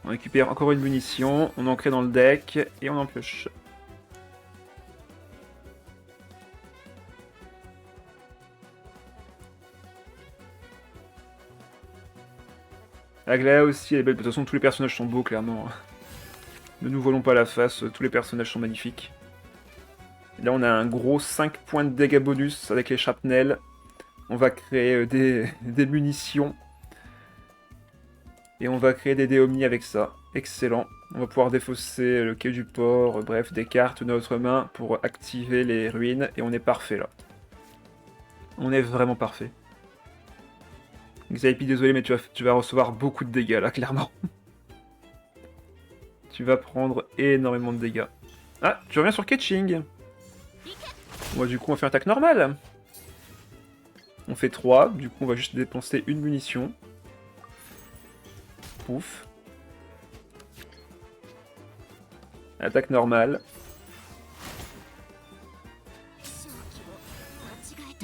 On récupère encore une munition, on en crée dans le deck et on en pioche. Aglaé aussi, elle est belle. De toute façon, tous les personnages sont beaux, clairement. Ne nous voilons pas la face, tous les personnages sont magnifiques. Là, on a un gros 5 points de dégâts bonus avec les shrapnel. On va créer des munitions. Et on va créer des Omni avec ça. Excellent. On va pouvoir défausser le quai du port, bref, des cartes de notre main pour activer les ruines. Et on est parfait, là. On est vraiment parfait. Xaypi, désolé, mais tu vas recevoir beaucoup de dégâts, là, clairement. Tu vas prendre énormément de dégâts. Ah, tu reviens sur Ketching. Moi, du coup, on fait une attaque normale. On fait 3, du coup, on va juste dépenser une munition. Pouf. Attaque normale.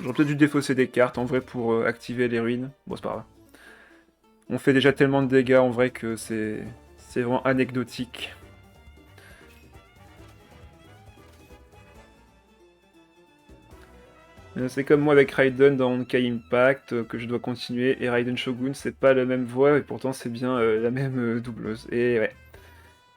J'aurais peut-être dû défausser des cartes, en vrai, pour activer les ruines. Bon, c'est pas grave. On fait déjà tellement de dégâts, en vrai, que c'est vraiment anecdotique. C'est comme moi avec Raiden dans Honkai Impact, que je dois continuer, et Raiden Shogun, c'est pas la même voix, et pourtant c'est bien la même doubleuse. Et ouais.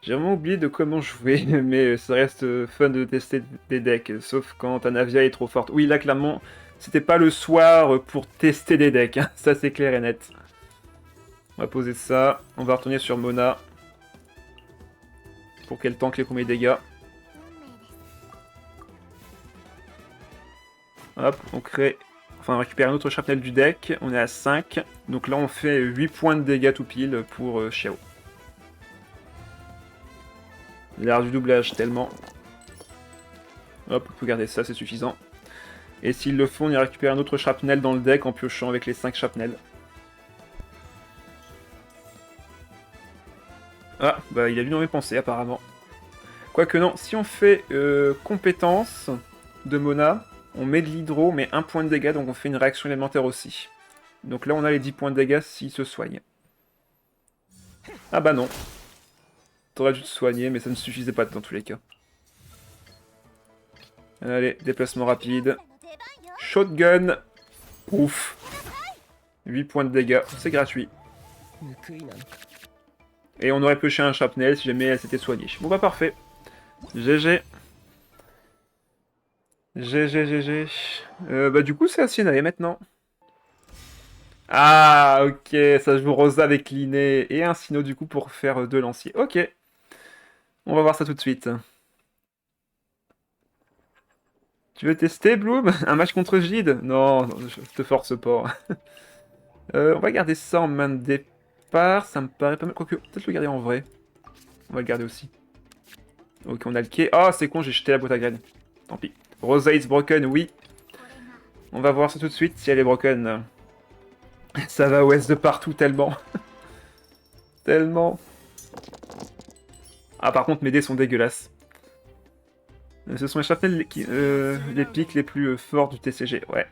J'ai vraiment oublié de comment jouer, mais ça reste fun de tester des decks, sauf quand ta Navia est trop forte. Oui, là, clairement, c'était pas le soir pour tester des decks, hein. Ça c'est clair et net. On va poser ça, on va retourner sur Mona, pour qu'elle tank les premiers dégâts. Hop, on crée... Enfin, on récupère un autre shrapnel du deck, on est à 5. Donc là, on fait 8 points de dégâts tout pile pour Xiao. L'art du doublage, tellement. Hop, on peut garder ça, c'est suffisant. Et s'ils le font, on y récupère un autre shrapnel dans le deck en piochant avec les 5 shrapnels. Ah, bah il a dû dans mes pensées apparemment. Quoique non, si on fait compétence, de mana. On met de l'hydro, mais 1 point de dégâts, donc on fait une réaction élémentaire aussi. Donc là, on a les 10 points de dégâts s'il se soigne. Ah bah non. T'aurais dû te soigner, mais ça ne suffisait pas dans tous les cas. Allez, déplacement rapide. Shotgun. Ouf. 8 points de dégâts, c'est gratuit. Et on aurait pêché un shrapnel si jamais elle s'était soignée. Bon bah parfait. GG. GG. Bah du coup c'est à Sienae maintenant. Ah ok, ça joue Rosa avec Linné et un Sino du coup pour faire 2 lanciers. Ok. On va voir ça tout de suite. Tu veux tester Bloom? Un match contre Gide? Non, non, je te force pas. On va garder ça en main de départ, ça me paraît pas mal. Quoique, peut-être le garder en vrai. On va le garder aussi. Ok, on a le quai. Ah, c'est con, j'ai jeté la boîte à graines. Tant pis. Rosa is broken, oui. On va voir ça tout de suite si elle est broken. Ça va ouest de partout tellement. Tellement. Ah, par contre, mes dés sont dégueulasses. Ce sont les chapelles les pics les plus forts du TCG. Ouais.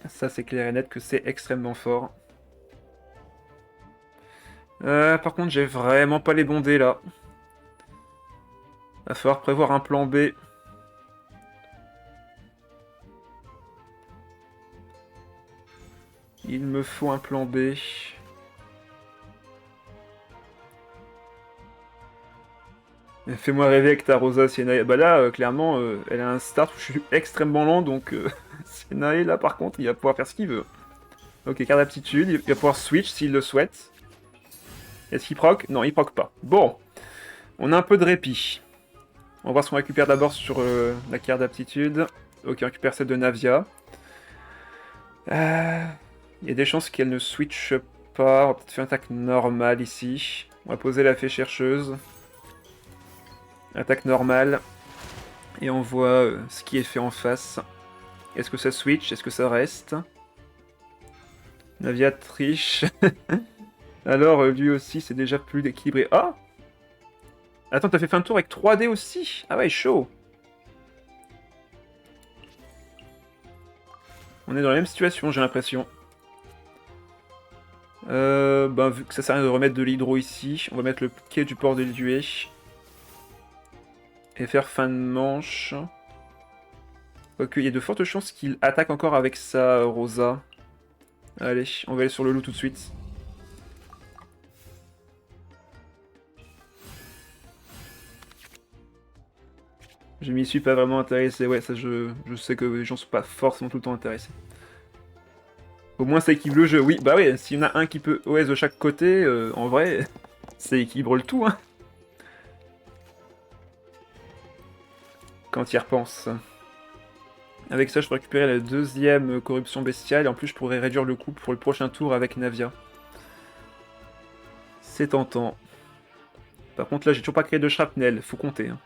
Ça, c'est clair et net que c'est extrêmement fort. Par contre, j'ai vraiment pas les bons dés là. Va falloir prévoir un plan B. Il me faut un plan B. Fais-moi rêver avec ta Rosa Sienae. Bah là, clairement, elle a un start où je suis extrêmement lent, donc Sienae, là, par contre, il va pouvoir faire ce qu'il veut. Ok, carte d'aptitude, il va pouvoir switch s'il le souhaite. Est-ce qu'il proc? Non, il proc pas. Bon, on a un peu de répit. On va voir ce qu'on récupère d'abord sur la carte d'aptitude. Ok, on récupère celle de Navia. Il y a des chances qu'elle ne switch pas. On va peut-être faire une attaque normale ici. On va poser la fée chercheuse. Attaque normale. Et on voit ce qui est fait en face. Est-ce que ça switch? Est-ce que ça reste? Navia triche. Alors, lui aussi, c'est déjà plus équilibré. Ah! Attends, t'as fait un tour avec 3D aussi? Ah ouais, chaud! On est dans la même situation, j'ai l'impression. Ben, vu que ça sert à rien de remettre de l'hydro ici, on va mettre le quai du port de Lhué. Et faire fin de manche. Quoique, il y a de fortes chances qu'il attaque encore avec sa Rosa. Allez, on va aller sur le loup tout de suite. Je m'y suis pas vraiment intéressé. Ouais, ça je sais que les gens sont pas forcément tout le temps intéressés. Au moins ça équilibre le jeu. Oui, bah ouais, s'il y en a un qui peut OS de chaque côté, en vrai, ça équilibre le tout, hein. Quand il y repense. Avec ça, je peux récupérer la deuxième corruption bestiale, et en plus je pourrais réduire le coût pour le prochain tour avec Navia. C'est tentant. Par contre là, j'ai toujours pas créé de shrapnel, faut compter, hein.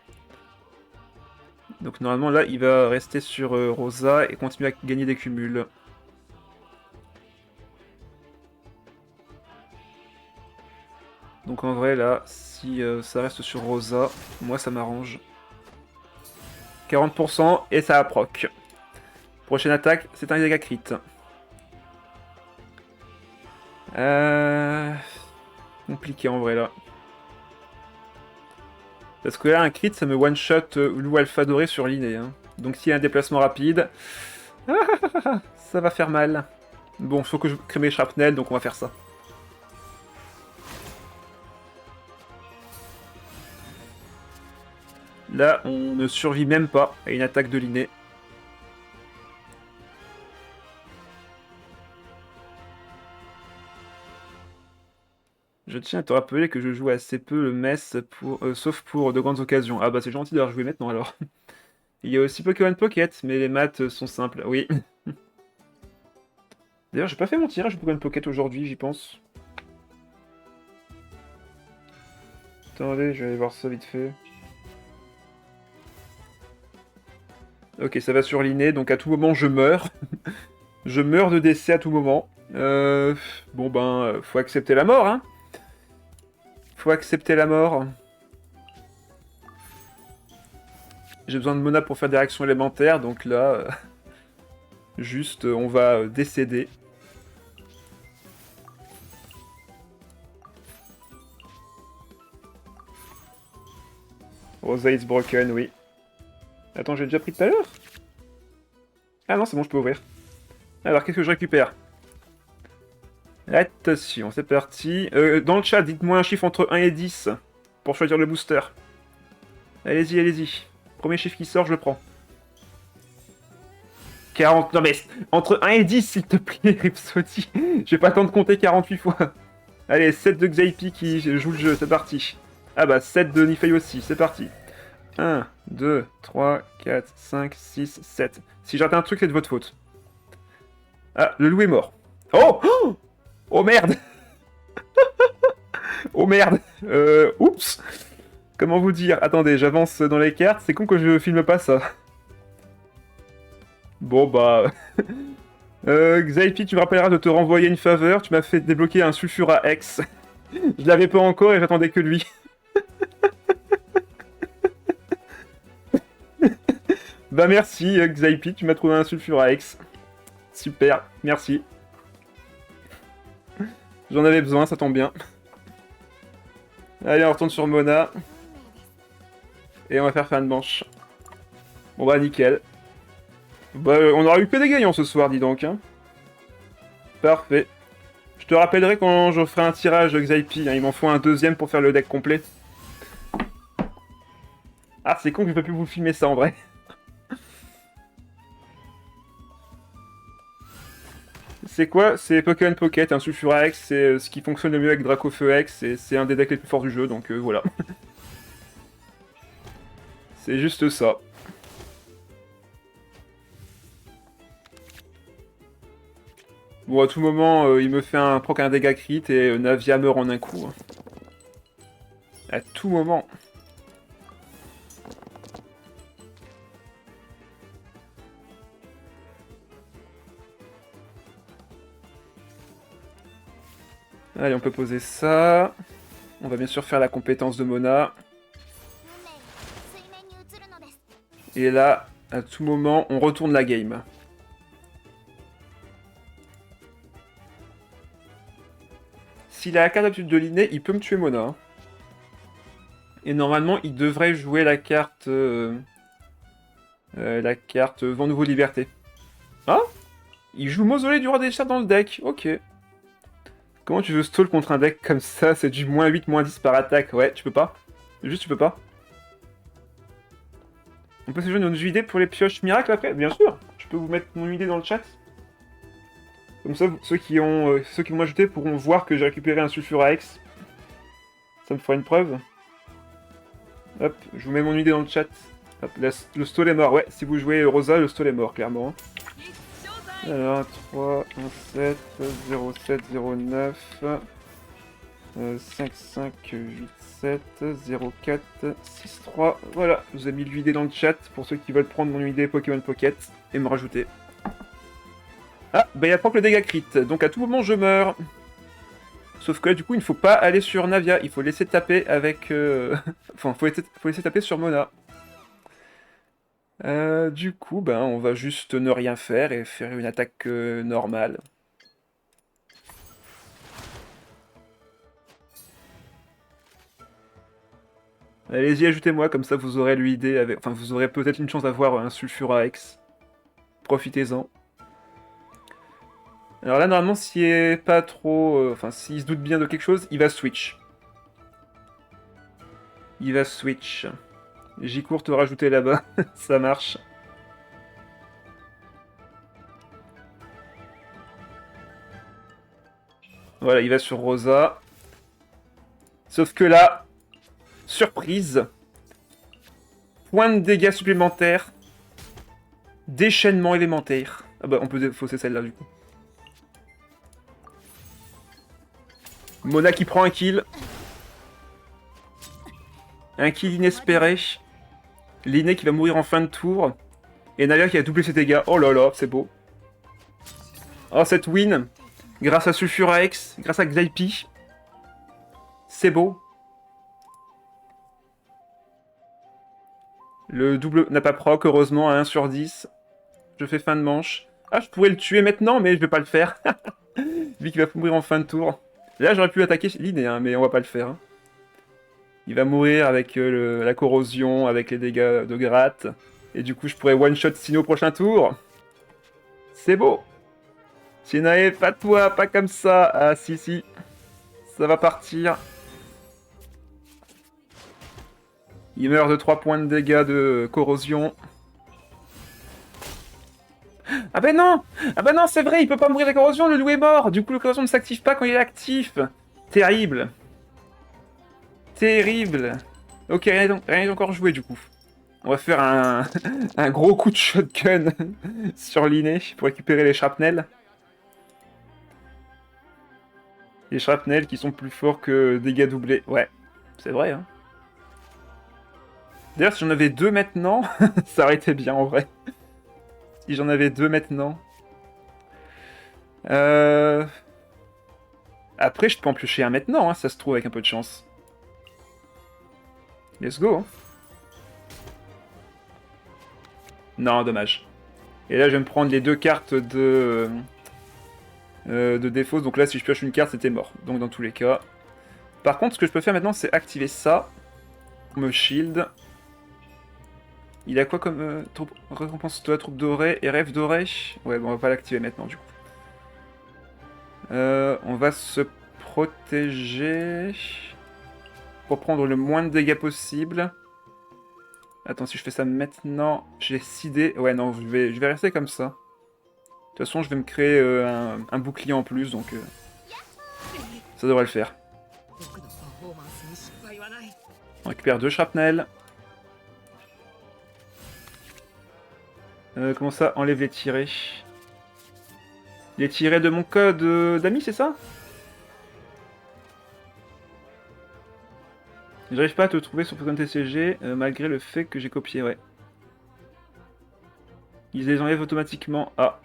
Donc normalement là, il va rester sur Rosa et continuer à gagner des cumuls. Donc en vrai là, si ça reste sur Rosa, moi ça m'arrange. 40% et ça a proc. Prochaine attaque, c'est un dégât crit. Compliqué en vrai là. Parce que là, un crit, ça me one-shot Lou Alpha Doré sur l'inné. Hein. Donc s'il y a un déplacement rapide, ça va faire mal. Bon, faut que je crée mes shrapnel, donc on va faire ça. Là, on ne survit même pas à une attaque de l'inné. Je tiens à te rappeler que je joue assez peu le mess, sauf pour de grandes occasions. Ah bah c'est gentil d'avoir joué maintenant alors. Il y a aussi Pokémon Pocket, mais les maths sont simples, oui. D'ailleurs, j'ai pas fait mon tirage de Pokémon Pocket aujourd'hui, j'y pense. Attendez, je vais aller voir ça vite fait. Ok, ça va sur l'inné, donc à tout moment je meurs. Je meurs de décès à tout moment. Bon ben, faut accepter la mort, hein. Faut accepter la mort. J'ai besoin de mana pour faire des réactions élémentaires, donc là, juste, on va décéder. Rosa is broken, oui. Attends, j'ai déjà pris tout à l'heure? Ah non, c'est bon, je peux ouvrir. Alors, qu'est-ce que je récupère? Attention, c'est parti. Dans le chat, dites-moi un chiffre entre 1 et 10 pour choisir le booster. Allez-y, allez-y. Premier chiffre qui sort, je le prends. 40... Non mais, entre 1 et 10, s'il te plaît, Ripsody. Je vais pas attendre de compter 48 fois. Allez, 7 de Xaipi qui joue le jeu, c'est parti. Ah bah, 7 de Nifei aussi, c'est parti. 1, 2, 3, 4, 5, 6, 7. Si j'ai raté un truc, c'est de votre faute. Ah, le loup est mort. Oh! Oh merde! Oh merde! Oups! Comment vous dire? Attendez, j'avance dans les cartes. C'est con que je filme pas ça. Bon bah... Xaipi, tu me rappelleras de te renvoyer une faveur. Tu m'as fait débloquer un Sulfura X. Je l'avais pas encore et j'attendais que lui. Bah merci Xaipi, tu m'as trouvé un Sulfura X. Super, merci. J'en avais besoin, ça tombe bien. Allez, on retourne sur Mona. Et on va faire fin de manche. Bon bah nickel. Bah on aura eu que des gagnants ce soir, dis donc. Hein. Parfait. Je te rappellerai quand je ferai un tirage Xaipi. Hein. Il m'en faut un deuxième pour faire le deck complet. Ah c'est con que je peux plus vous filmer ça en vrai. C'est quoi? C'est Pokémon Pocket, un Sulfura X, c'est ce qui fonctionne le mieux avec Dracofeu X, et c'est un des decks les plus forts du jeu, donc voilà. C'est juste ça. Bon, à tout moment, il me fait un proc un dégât crit, et Navia meurt en un coup. Hein. À tout moment. Allez, on peut poser ça. On va bien sûr faire la compétence de Mona. Et là, à tout moment, on retourne la game. S'il a la carte d'habitude de l'inné, il peut me tuer Mona. Hein. Et normalement, il devrait jouer la carte... Vent Nouveau Liberté. Ah? Il joue Mausolée du Roi des Chats dans le deck. Ok. Comment tu veux stall contre un deck comme ça? C'est du moins 8, moins 10 par attaque. Ouais, tu peux pas. Juste, tu peux pas. On peut se jouer nos idées pour les pioches miracles après? Bien sûr. Je peux vous mettre mon idée dans le chat. Comme ça, ceux qui m'ont ajouté pourront voir que j'ai récupéré un Sulfura X. Ça me fera une preuve. Hop, je vous mets mon idée dans le chat. Hop, le stall est mort. Ouais, si vous jouez Rosa, le stall est mort, clairement. Alors, 3, 1, 7, 0, 7, 0, 9, 5, 5, 8, 7, 0, 4, 6, 3. Voilà, je vous ai mis l'idée dans le chat pour ceux qui veulent prendre mon idée Pokémon Pocket et me rajouter. Ah, bah il y a propre le dégât crit, donc à tout moment je meurs. Sauf que là, du coup, il ne faut pas aller sur Navia, il faut laisser taper avec... Enfin, faut laisser taper sur Mona. Du coup, ben, on va juste ne rien faire et faire une attaque normale. Allez-y, ajoutez-moi, comme ça vous aurez l'idée avec... Enfin, vous aurez peut-être une chance d'avoir un Sulfura X. Profitez-en. Alors là, normalement, s'il est pas trop... Enfin, s'il se doute bien de quelque chose, il va switch. Il va switch. J-Court te rajouter là-bas, ça marche. Voilà, il va sur Rosa. Sauf que là, surprise. Point de dégâts supplémentaires. Déchaînement élémentaire. Ah bah, on peut défausser celle-là, du coup. Mona qui prend un kill. Un kill inespéré. L'inné qui va mourir en fin de tour. Et Naya qui a doublé ses dégâts. Oh là là, c'est beau. Oh, cette win. Grâce à Sulfura X, grâce à Xaipi. C'est beau. Le double n'a pas proc, heureusement, à 1 sur 10. Je fais fin de manche. Ah, je pourrais le tuer maintenant, mais je vais pas le faire. Vu qu'il va mourir en fin de tour. Là, j'aurais pu attaquer l'idée, hein, mais on va pas le faire. Hein. Il va mourir avec la corrosion, avec les dégâts de gratte. Et du coup, je pourrais one-shot Sino au prochain tour. C'est beau. Sinae, pas toi, pas comme ça. Ah, si, si. Ça va partir. Il meurt de 3 points de dégâts de corrosion. Ah ben non! Ah ben non, c'est vrai, il peut pas mourir de corrosion, le loup est mort! Du coup, la corrosion ne s'active pas quand il est actif! Terrible! Terrible! Ok, rien n'est encore joué du coup. On va faire un gros coup de shotgun sur l'inné pour récupérer les shrapnels. Les shrapnels qui sont plus forts que dégâts doublés. Ouais, c'est vrai, hein. D'ailleurs, si j'en avais 2 maintenant, ça aurait été bien en vrai. Si j'en avais 2 maintenant. Après, je peux en piocher un maintenant, hein, ça se trouve avec un peu de chance. Let's go. Hein. Non, dommage. Et là, je vais me prendre les 2 cartes de défausse. Donc là, si je pioche une carte, c'était mort. Donc dans tous les cas. Par contre, ce que je peux faire maintenant, c'est activer ça. Me shield. Il a quoi comme récompense de la troupe dorée et rêve doré? Ouais, bon, on va pas l'activer maintenant, du coup. On va se protéger pour prendre le moins de dégâts possible. Attends, si je fais ça maintenant, j'ai 6 dés. Ouais, non, je vais rester comme ça. De toute façon, je vais me créer un bouclier en plus, donc ça devrait le faire. On récupère 2 shrapnels. Comment ça? Enlève les tirés. Les tirés de mon code d'amis, c'est ça? J'arrive pas à te trouver sur Pokémon TCG, malgré le fait que j'ai copié, ouais. Ils les enlèvent automatiquement. Ah.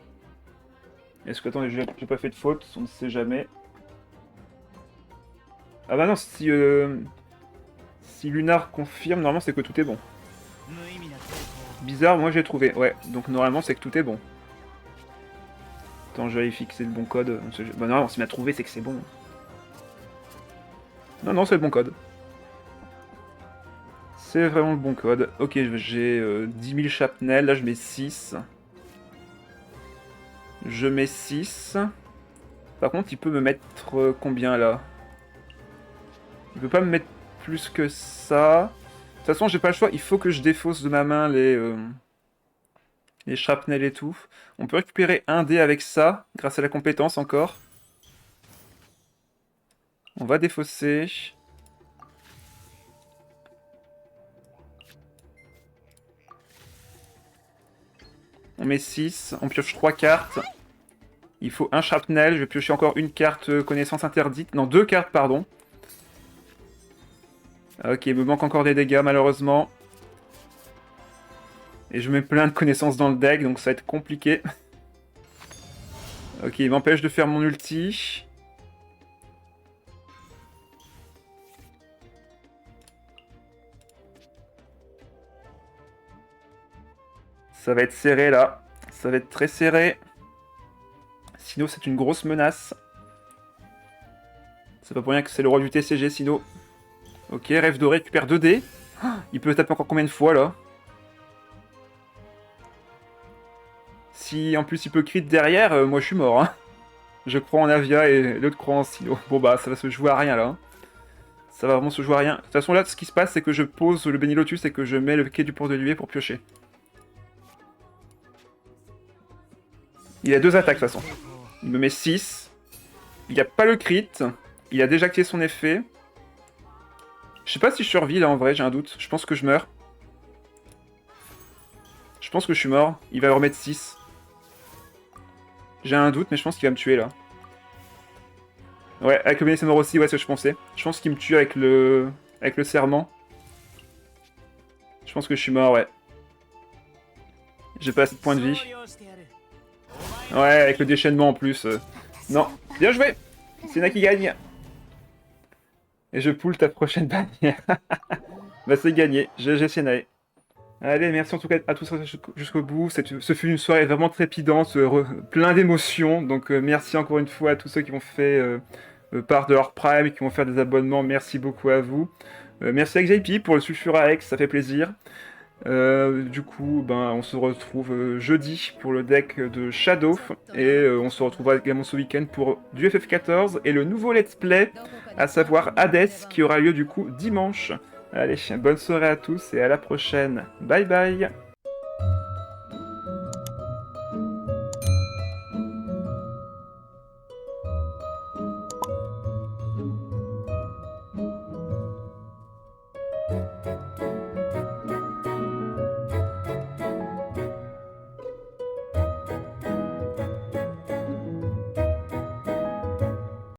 Est-ce que, attends, j'ai pas fait de faute? On ne sait jamais. Ah bah non, si Lunar confirme, normalement c'est que tout est bon. Bizarre, moi j'ai trouvé. Ouais, donc normalement c'est que tout est bon. Attends, je vérifie que c'est le bon code. Bah non, s'il m'a trouvé, c'est que c'est bon. Non, non, c'est le bon code. C'est vraiment le bon code. Ok, j'ai 10 000 chapnels. Là, je mets 6. Je mets 6. Par contre, il peut me mettre combien, là? Il peut pas me mettre plus que ça. De toute façon, j'ai pas le choix. Il faut que je défausse de ma main les shrapnels et tout. On peut récupérer un dé avec ça, grâce à la compétence encore. On va défausser. On met 6, on pioche 3 cartes. Il faut un shrapnel, je vais piocher encore une carte connaissance interdite. Non, 2 cartes, pardon. Ok, il me manque encore des dégâts, malheureusement. Et je mets plein de connaissances dans le deck, donc ça va être compliqué. Ok, il m'empêche de faire mon ulti. Ça va être serré, là. Ça va être très serré. Sino, c'est une grosse menace. C'est pas pour rien que c'est le roi du TCG, Sino. Ok, Rêve Doré récupère 2 dés. Il peut taper encore combien de fois, là? Si en plus il peut crit derrière, moi je suis mort. Hein. Je crois en Avia et l'autre croit en Sino. Bon bah ça va se jouer à rien là. Hein. Ça va vraiment se jouer à rien. De toute façon là, ce qui se passe, c'est que je pose le Béni Lotus et que je mets le quai du port de Nuée pour piocher. Il a 2 attaques de toute façon. Il me met 6. Il a pas le crit. Il a déjà activé son effet. Je sais pas si je survis là en vrai, j'ai un doute. Je pense que je meurs. Je pense que je suis mort. Il va remettre 6. J'ai un doute, mais je pense qu'il va me tuer là. Ouais, avec le Béni mort aussi, ouais, c'est ce que je pensais. Je pense qu'il me tue avec le serment. Je pense que je suis mort, ouais. J'ai pas assez de points de vie. Ouais, avec le déchaînement en plus. Non, bien joué. Sena qui gagne. Et je pull ta prochaine bannière. Bah c'est gagné, GG Senae. Allez, merci en tout cas à tous jusqu'au bout. Ce fut une soirée vraiment trépidante, plein d'émotions. Donc merci encore une fois à tous ceux qui ont fait part de leur prime, qui vont faire des abonnements. Merci beaucoup à vous. Merci à JP pour le Sulfura X, ça fait plaisir. Du coup, ben, on se retrouve jeudi pour le deck de Shadow. Et on se retrouvera également ce week-end pour du FF14 et le nouveau Let's Play, à savoir Hades, qui aura lieu du coup dimanche. Allez, bonne soirée à tous et à la prochaine. Bye bye.